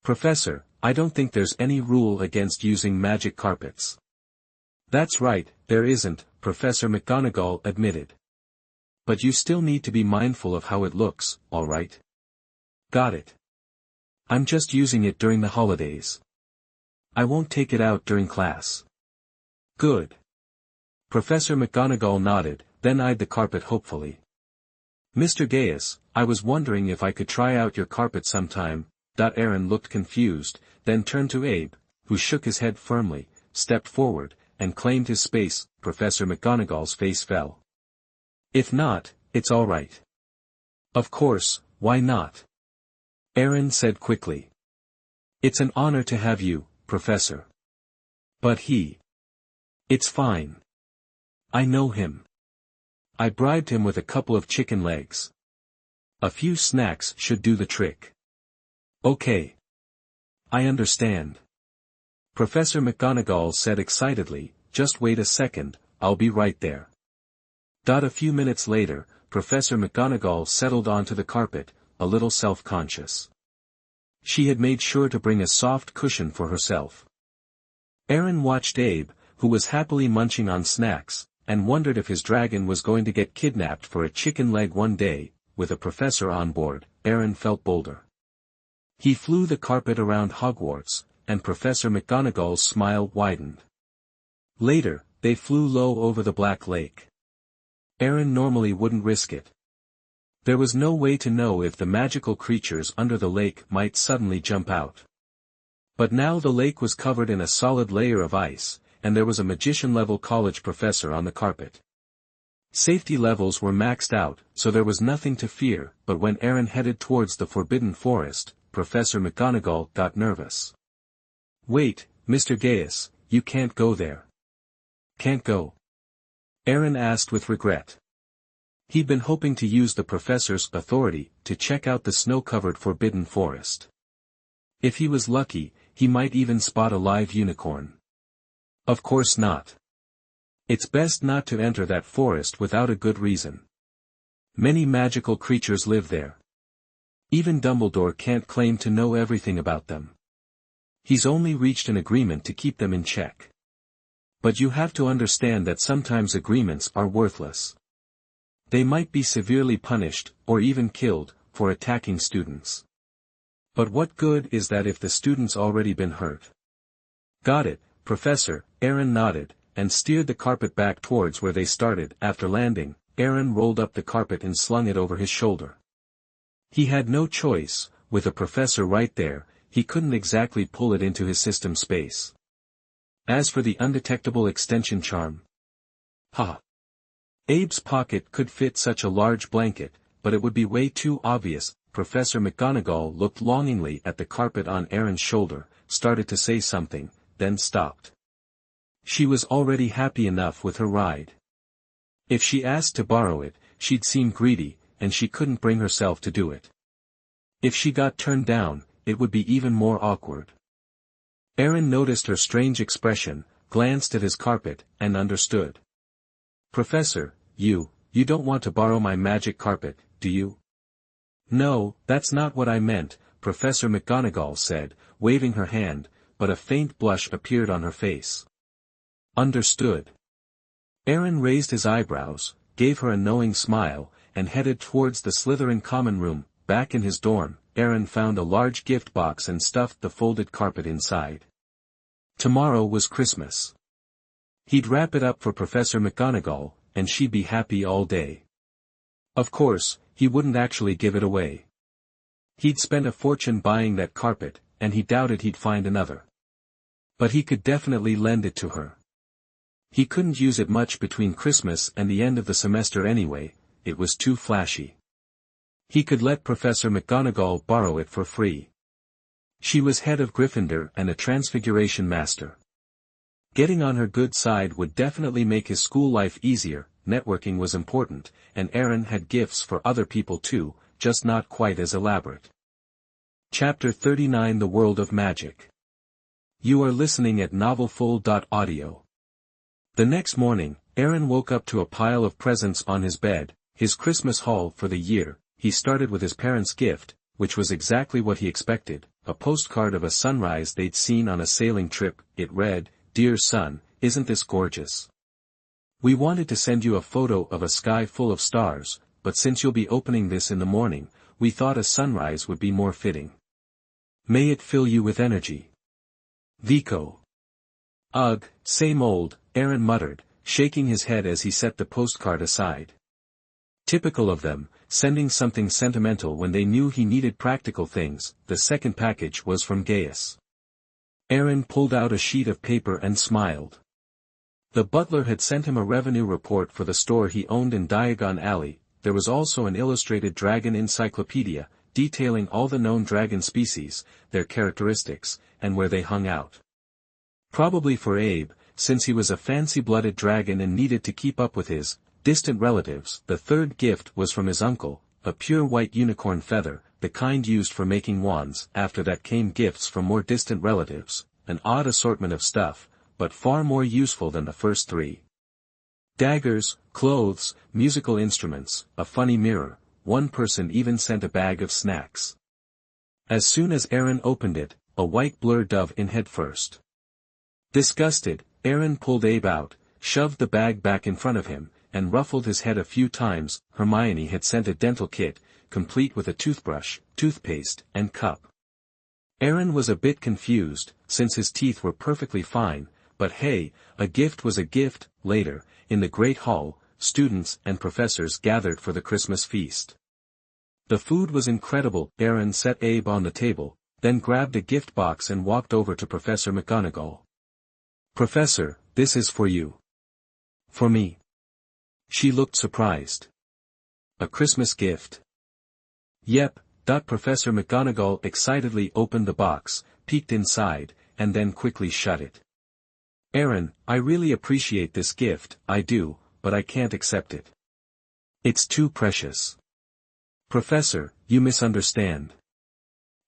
Professor, I don't think there's any rule against using magic carpets. That's right, there isn't, Professor McGonagall admitted. But you still need to be mindful of how it looks, alright? Got it. I'm just using it during the holidays. I won't take it out during class. Good. Professor McGonagall nodded, then eyed the carpet hopefully. Mr. Gaius, I was wondering if I could try out your carpet sometime. Erin looked confused, then turned to Abe, who shook his head firmly, stepped forward, and claimed his space. Professor McGonagall's face fell. If not, it's all right. Of course, why not? Erin said quickly. It's an honor to have you, Professor. But It's fine. I know him. I bribed him with a couple of chicken legs. A few snacks should do the trick. Okay. I understand. Professor McGonagall said excitedly, just wait a second, I'll be right there. A few minutes later, Professor McGonagall settled onto the carpet, a little self-conscious. She had made sure to bring a soft cushion for herself. Erin watched Abe, who was happily munching on snacks, and wondered if his dragon was going to get kidnapped for a chicken leg one day. With a professor on board, Erin felt bolder. He flew the carpet around Hogwarts, and Professor McGonagall's smile widened. Later, they flew low over the Black Lake. Erin normally wouldn't risk it. There was no way to know if the magical creatures under the lake might suddenly jump out. But now the lake was covered in a solid layer of ice, and there was a magician-level college professor on the carpet. Safety levels were maxed out, so there was nothing to fear, but when Erin headed towards the Forbidden Forest, Professor McGonagall got nervous. Wait, Mr. Gaius, you can't go there. Can't go? Erin asked with regret. He'd been hoping to use the professor's authority to check out the snow-covered Forbidden Forest. If he was lucky, he might even spot a live unicorn. Of course not. It's best not to enter that forest without a good reason. Many magical creatures live there. Even Dumbledore can't claim to know everything about them. He's only reached an agreement to keep them in check. But you have to understand that sometimes agreements are worthless. They might be severely punished, or even killed, for attacking students. But what good is that if the student's already been hurt? Got it, Professor, Erin nodded, and steered the carpet back towards where they started. After landing, Erin rolled up the carpet and slung it over his shoulder. He had no choice, with a professor right there, he couldn't exactly pull it into his system space. As for the undetectable extension charm. Abe's pocket could fit such a large blanket, but it would be way too obvious. Professor McGonagall looked longingly at the carpet on Erin's shoulder, started to say something, then stopped. She was already happy enough with her ride. If she asked to borrow it, she'd seem greedy, and she couldn't bring herself to do it. If she got turned down, it would be even more awkward. Erin noticed her strange expression, glanced at his carpet, and understood. Professor, you don't want to borrow my magic carpet, do you? No, that's not what I meant, Professor McGonagall said, waving her hand, but a faint blush appeared on her face. Understood. Erin raised his eyebrows, gave her a knowing smile, and headed towards the Slytherin common room. Back in his dorm, Erin found a large gift box and stuffed the folded carpet inside. Tomorrow was Christmas. He'd wrap it up for Professor McGonagall, and she'd be happy all day. Of course, he wouldn't actually give it away. He'd spent a fortune buying that carpet, and he doubted he'd find another. But he could definitely lend it to her. He couldn't use it much between Christmas and the end of the semester anyway, it was too flashy. He could let Professor McGonagall borrow it for free. She was head of Gryffindor and a Transmigration master. Getting on her good side would definitely make his school life easier. Networking was important, and Aaron had gifts for other people too, just not quite as elaborate. Chapter 39 The World of Magic. You are listening at novelfull.audio. The next morning, Aaron woke up to a pile of presents on his bed, his Christmas haul for the year. He started with his parents' gift, which was exactly what he expected, a postcard of a sunrise they'd seen on a sailing trip. It read, "Dear son, isn't this gorgeous? We wanted to send you a photo of a sky full of stars, but since you'll be opening this in the morning, we thought a sunrise would be more fitting. May it fill you with energy. Vico." "Ugh, same old," Aaron muttered, shaking his head as he set the postcard aside. Typical of them, sending something sentimental when they knew he needed practical things. The second package was from Gaius. Aaron pulled out a sheet of paper and smiled. The butler had sent him a revenue report for the store he owned in Diagon Alley. There was also an illustrated dragon encyclopedia, detailing all the known dragon species, their characteristics, and where they hung out. Probably for Abe, since he was a fancy-blooded dragon and needed to keep up with his distant relatives. The third gift was from his uncle, a pure white unicorn feather, the kind used for making wands. After that came gifts from more distant relatives, an odd assortment of stuff, but far more useful than the first three. Daggers, clothes, musical instruments, a funny mirror. One person even sent a bag of snacks. As soon as Aaron opened it, a white blur dove in head first. Disgusted, Aaron pulled Abe out, shoved the bag back in front of him, and ruffled his head a few times. Hermione had sent a dental kit, complete with a toothbrush, toothpaste, and cup. Aaron was a bit confused, since his teeth were perfectly fine, but hey, a gift was a gift. Later, in the Great Hall, students and professors gathered for the Christmas feast. The food was incredible. Aaron set Abe on the table, then grabbed a gift box and walked over to Professor McGonagall. "Professor, this is for you." "For me?" She looked surprised. "A Christmas gift?" "Yep." Professor McGonagall excitedly opened the box, peeked inside, and then quickly shut it. "Aaron, I really appreciate this gift, I do, but I can't accept it. It's too precious." "Professor, you misunderstand.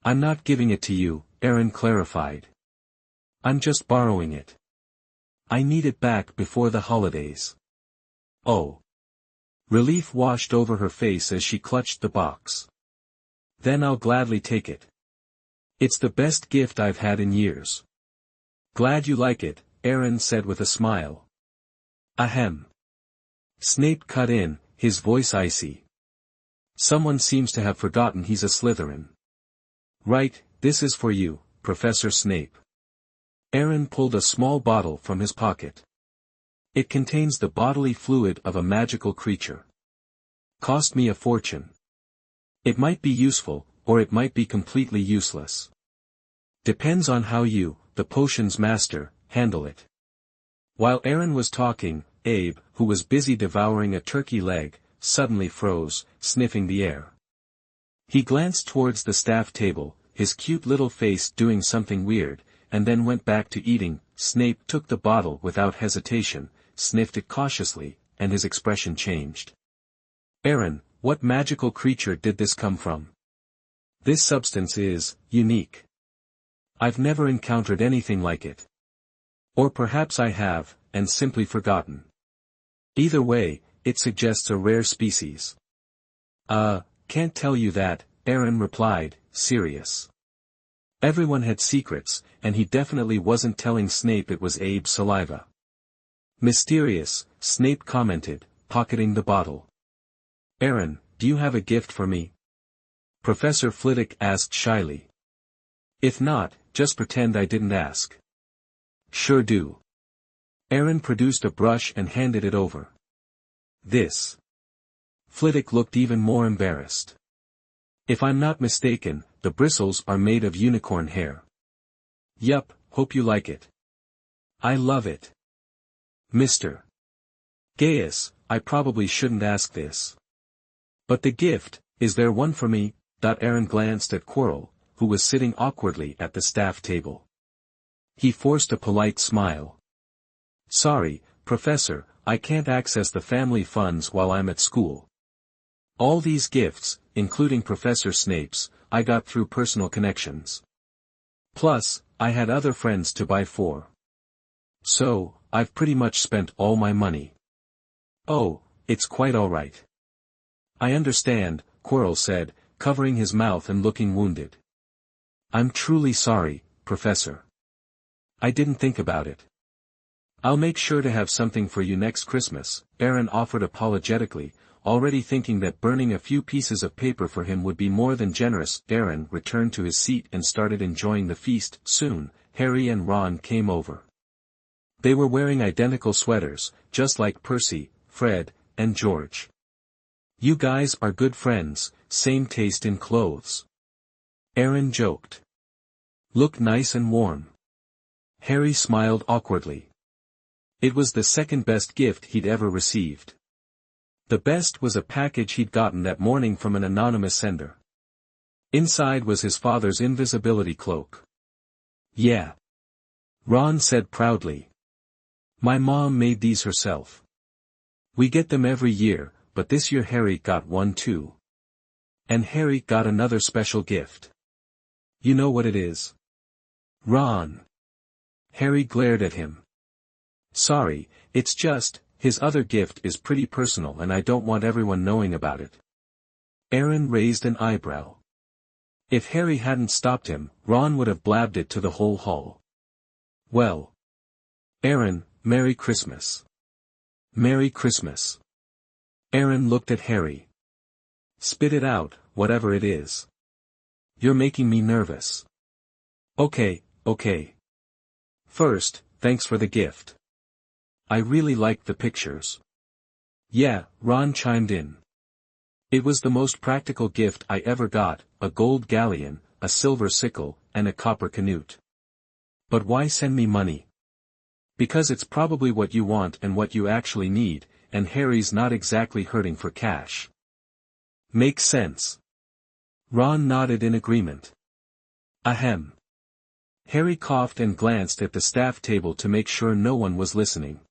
I'm not giving it to you," Aaron clarified. "I'm just borrowing it. I need it back before the holidays." "Oh." Relief washed over her face as she clutched the box. "Then I'll gladly take it. It's the best gift I've had in years." "Glad you like it," Aaron said with a smile. "Ahem." Snape cut in, his voice icy. "Someone seems to have forgotten he's a Slytherin." "Right, this is for you, Professor Snape." Aaron pulled a small bottle from his pocket. "It contains the bodily fluid of a magical creature. Cost me a fortune. It might be useful, or it might be completely useless. Depends on how you, the potion's master, handle it." While Aaron was talking, Abe, who was busy devouring a turkey leg, suddenly froze, sniffing the air. He glanced towards the staff table, his cute little face doing something weird, and then went back to eating. Snape took the bottle without hesitation, sniffed it cautiously, and his expression changed. "Aaron, what magical creature did this come from? This substance is unique. I've never encountered anything like it. Or perhaps I have, and simply forgotten. Either way, it suggests a rare species." Can't tell you that," Aaron replied, serious. Everyone had secrets, and he definitely wasn't telling Snape it was Abe's saliva. "Mysterious," Snape commented, pocketing the bottle. "Aaron, do you have a gift for me?" Professor Flitwick asked shyly. "If not, just pretend I didn't ask." "Sure do." Aaron produced a brush and handed it over. "This." Flitwick looked even more embarrassed. "If I'm not mistaken, the bristles are made of unicorn hair." "Yup, hope you like it." "I love it." Mr. Gaius, I probably shouldn't ask this. But the gift, is there one for me? Aaron glanced at Quirrell, who was sitting awkwardly at the staff table. He forced a polite smile. Sorry, Professor, I can't access the family funds while I'm at school. All these gifts, including Professor Snape's, I got through personal connections. Plus, I had other friends to buy for. So, I've pretty much spent all my money. Oh, it's quite all right. I understand, Quirrell said, covering his mouth and looking wounded. I'm truly sorry, Professor. I didn't think about it. I'll make sure to have something for you next Christmas, Aaron offered apologetically, already thinking that burning a few pieces of paper for him would be more than generous. Aaron returned to his seat and started enjoying the feast. Soon, Harry and Ron came over. They were wearing identical sweaters, just like Percy, Fred, and George. You guys are good friends, same taste in clothes. Aaron joked. Look nice and warm. Harry smiled awkwardly. It was the second best gift he'd ever received. The best was a package he'd gotten that morning from an anonymous sender. Inside was his father's invisibility cloak. Yeah. Ron said proudly. My mom made these herself. We get them every year, but this year Harry got one too. And Harry got another special gift. You know what it is? Ron. Harry glared at him. Sorry, it's just, his other gift is pretty personal and I don't want everyone knowing about it. Aaron raised an eyebrow. If Harry hadn't stopped him, Ron would have blabbed it to the whole hall. Well. Aaron, Merry Christmas. Merry Christmas. Aaron looked at Harry. Spit it out, whatever it is. You're making me nervous. Okay. First, thanks for the gift. I really liked the pictures. Yeah, Ron chimed in. It was the most practical gift I ever got, a gold galleon, a silver sickle, and a copper canute. But why send me money? Because it's probably what you want and what you actually need, and Harry's not exactly hurting for cash. Makes sense. Ron nodded in agreement. Ahem. Harry coughed and glanced at the staff table to make sure no one was listening.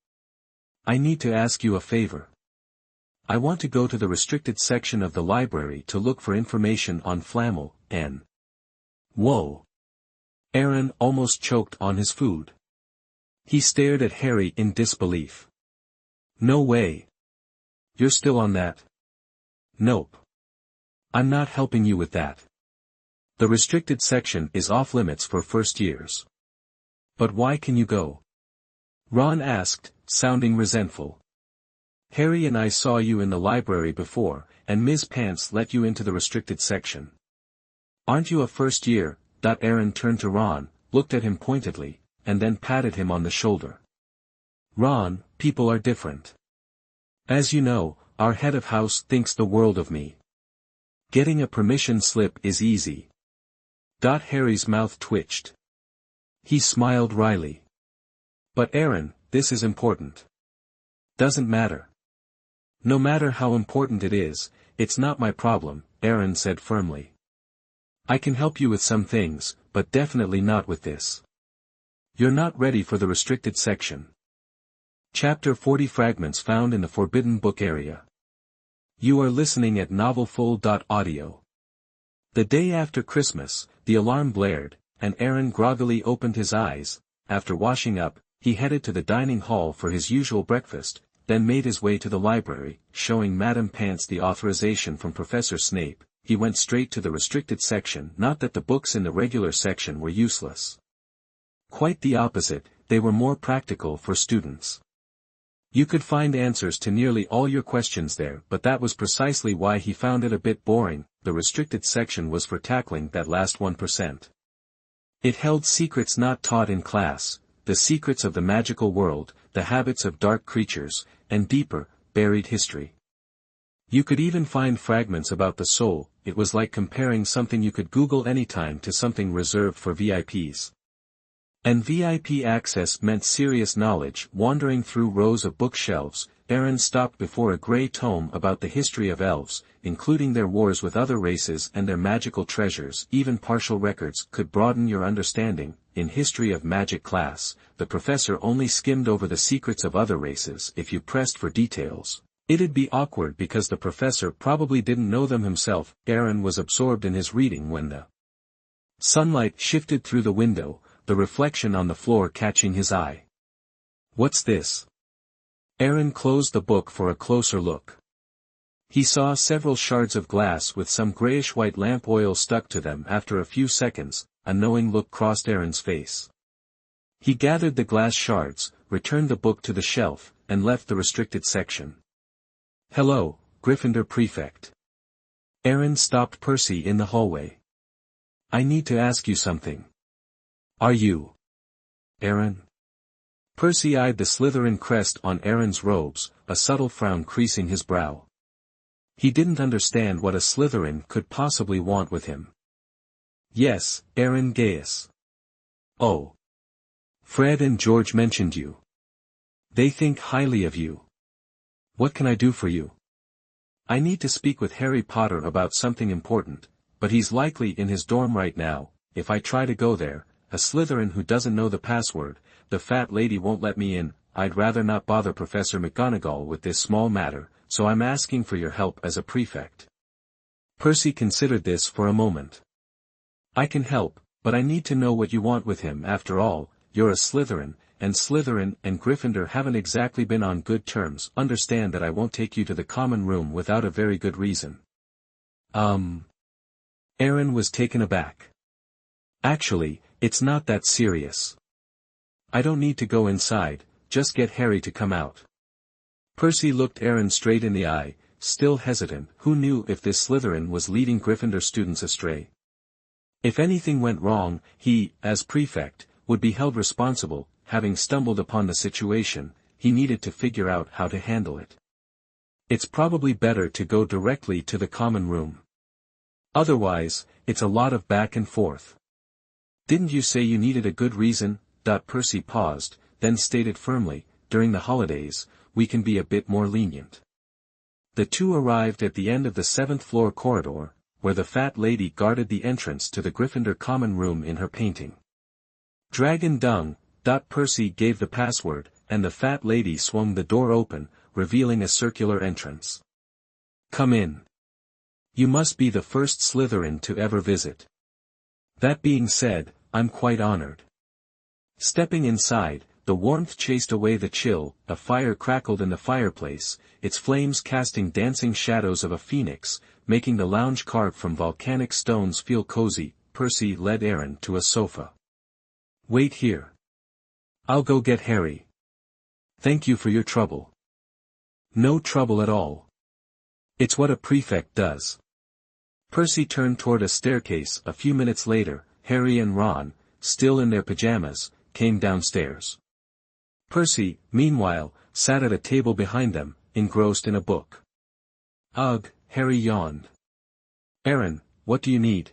I need to ask you a favor. I want to go to the restricted section of the library to look for information on Flamel, and... Whoa. Aaron almost choked on his food. He stared at Harry in disbelief. No way. You're still on that? Nope. I'm not helping you with that. The restricted section is off limits for first years. But why can you go? Ron asked, sounding resentful. Harry and I saw you in the library before, and Ms. Pants let you into the restricted section. Aren't you a first year? Aaron turned to Ron, looked at him pointedly, and then patted him on the shoulder. Ron, people are different. As you know, our head of house thinks the world of me. Getting a permission slip is easy. Harry's mouth twitched. He smiled wryly. But Aaron, this is important. Doesn't matter. No matter how important it is, it's not my problem, Aaron said firmly. I can help you with some things, but definitely not with this. You're not ready for the restricted section. Chapter 40 Fragments found in the Forbidden Book area. You are listening at novelfull.audio. The day after Christmas, the alarm blared, and Aaron groggily opened his eyes. After washing up, he headed to the dining hall for his usual breakfast, then made his way to the library. Showing Madame Pants the authorization from Professor Snape, he went straight to the restricted section. Not that the books in the regular section were useless. Quite the opposite, they were more practical for students. You could find answers to nearly all your questions there, but that was precisely why he found it a bit boring. The restricted section was for tackling that last 1%. It held secrets not taught in class, the secrets of the magical world, the habits of dark creatures, and deeper, buried history. You could even find fragments about the soul. It was like comparing something you could Google anytime to something reserved for VIPs. And VIP access meant serious knowledge. Wandering through rows of bookshelves, Aaron stopped before a grey tome about the history of elves, including their wars with other races and their magical treasures. Even partial records could broaden your understanding. In History of Magic class, the professor only skimmed over the secrets of other races. If you pressed for details, it'd be awkward because the professor probably didn't know them himself. Aaron was absorbed in his reading when the sunlight shifted through the window, the reflection on the floor catching his eye. What's this? Aaron closed the book for a closer look. He saw several shards of glass with some grayish-white lamp oil stuck to them. After a few seconds, a knowing look crossed Aaron's face. He gathered the glass shards, returned the book to the shelf, and left the restricted section. Hello, Gryffindor Prefect. Aaron stopped Percy in the hallway. I need to ask you something. Are you Aaron? Percy eyed the Slytherin crest on Aaron's robes, a subtle frown creasing his brow. He didn't understand what a Slytherin could possibly want with him. Yes, Aaron Gaius. Oh. Fred and George mentioned you. They think highly of you. What can I do for you? I need to speak with Harry Potter about something important, but he's likely in his dorm right now. If I try to go there, a Slytherin who doesn't know the password, the fat lady won't let me in. I'd rather not bother Professor McGonagall with this small matter, so I'm asking for your help as a prefect. Percy considered this for a moment. I can help, but I need to know what you want with him. After all, you're a Slytherin, and Slytherin and Gryffindor haven't exactly been on good terms. Understand that I won't take you to the common room without a very good reason. Aaron was taken aback. Actually, it's not that serious. I don't need to go inside, just get Harry to come out. Percy looked Aaron straight in the eye, still hesitant. Who knew if this Slytherin was leading Gryffindor students astray? If anything went wrong, he, as prefect, would be held responsible. Having stumbled upon the situation, he needed to figure out how to handle it. It's probably better to go directly to the common room. Otherwise, it's a lot of back and forth. Didn't you say you needed a good reason? Percy paused, then stated firmly, during the holidays, we can be a bit more lenient. The two arrived at the end of the 7th floor corridor, where the fat lady guarded the entrance to the Gryffindor common room in her painting. Dragon Dung. Percy gave the password, and the fat lady swung the door open, revealing a circular entrance. Come in. You must be the first Slytherin to ever visit. That being said, I'm quite honored. Stepping inside, the warmth chased away the chill. A fire crackled in the fireplace, its flames casting dancing shadows of a phoenix, making the lounge carved from volcanic stones feel cozy. Percy led Aaron to a sofa. Wait here. I'll go get Harry. Thank you for your trouble. No trouble at all. It's what a prefect does. Percy turned toward a staircase. A few minutes later, Harry and Ron, still in their pajamas, came downstairs. Percy, meanwhile, sat at a table behind them, engrossed in a book. Ugh, Harry yawned. Aaron, what do you need?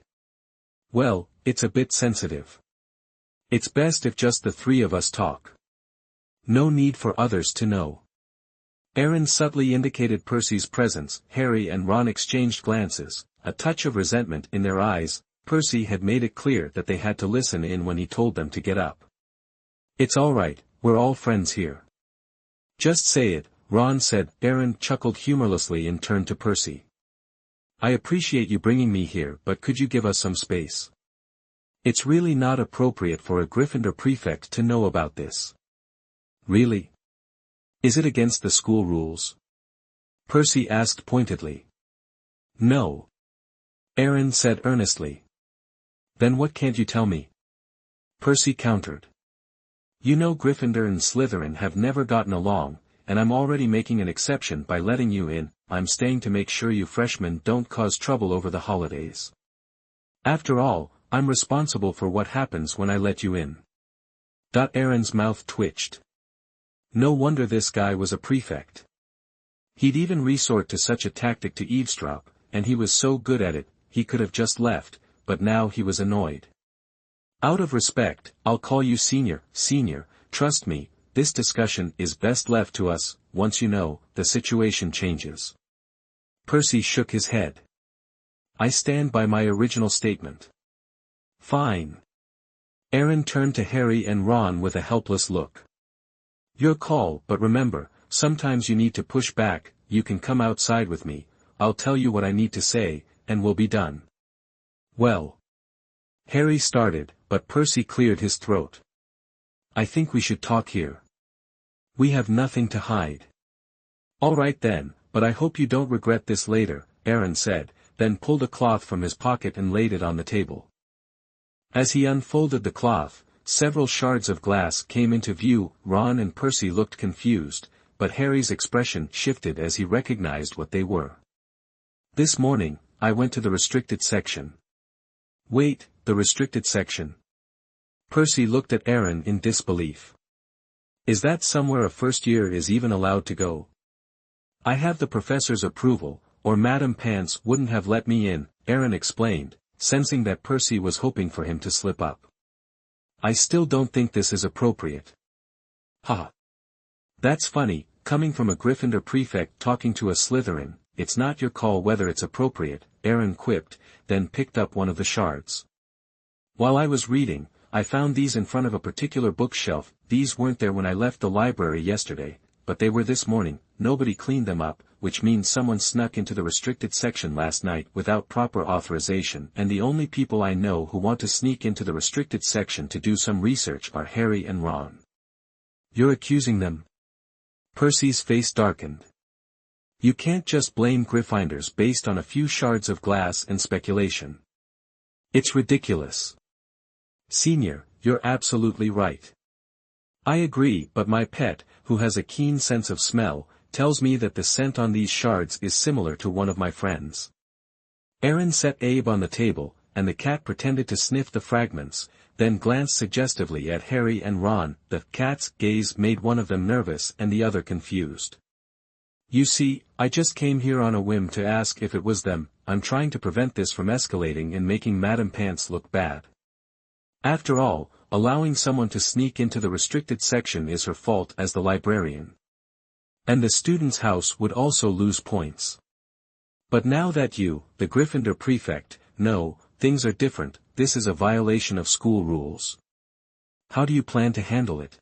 Well, it's a bit sensitive. It's best if just the three of us talk. No need for others to know. Aaron subtly indicated Percy's presence. Harry and Ron exchanged glances, a touch of resentment in their eyes. Percy had made it clear that they had to listen in when he told them to get up. It's all right, we're all friends here. Just say it, Ron said. Aaron chuckled humorlessly and turned to Percy. I appreciate you bringing me here, but could you give us some space? It's really not appropriate for a Gryffindor prefect to know about this. Really? Is it against the school rules? Percy asked pointedly. No. Aaron said earnestly. Then what can't you tell me? Percy countered. You know Gryffindor and Slytherin have never gotten along, and I'm already making an exception by letting you in. I'm staying to make sure you freshmen don't cause trouble over the holidays. After all, I'm responsible for what happens when I let you in. Aaron's mouth twitched. No wonder this guy was a prefect. He'd even resort to such a tactic to eavesdrop, and he was so good at it, he could have just left, but now he was annoyed. Out of respect, I'll call you senior, trust me, this discussion is best left to us, once you know, the situation changes. Percy shook his head. I stand by my original statement. Fine. Aaron turned to Harry and Ron with a helpless look. Your call, but remember, sometimes you need to push back. You can come outside with me, I'll tell you what I need to say, and we'll be done. Well. Harry started, but Percy cleared his throat. I think we should talk here. We have nothing to hide. All right then, but I hope you don't regret this later, Aaron said, then pulled a cloth from his pocket and laid it on the table. As he unfolded the cloth, several shards of glass came into view. Ron and Percy looked confused, but Harry's expression shifted as he recognized what they were. This morning, I went to the restricted section. Wait, the restricted section? Percy looked at Aaron in disbelief. Is that somewhere a first year is even allowed to go? I have the professor's approval, or Madame Pants wouldn't have let me in, Aaron explained, sensing that Percy was hoping for him to slip up. I still don't think this is appropriate. Ha! That's funny, coming from a Gryffindor prefect talking to a Slytherin. It's not your call whether it's appropriate, Aaron quipped, then picked up one of the shards. While I was reading, I found these in front of a particular bookshelf. These weren't there when I left the library yesterday, but they were this morning. Nobody cleaned them up, which means someone snuck into the restricted section last night without proper authorization, and the only people I know who want to sneak into the restricted section to do some research are Harry and Ron. You're accusing them? Percy's face darkened. You can't just blame Gryffindors based on a few shards of glass and speculation. It's ridiculous. Senior, you're absolutely right. I agree, but my pet, who has a keen sense of smell, tells me that the scent on these shards is similar to one of my friends. Aaron set Abe on the table, and the cat pretended to sniff the fragments, then glanced suggestively at Harry and Ron. The cat's gaze made one of them nervous and the other confused. You see, I just came here on a whim to ask if it was them. I'm trying to prevent this from escalating and making Madame Pants look bad. After all, allowing someone to sneak into the restricted section is her fault as the librarian. And the student's house would also lose points. But now that you, the Gryffindor prefect, know, things are different. This is a violation of school rules. How do you plan to handle it?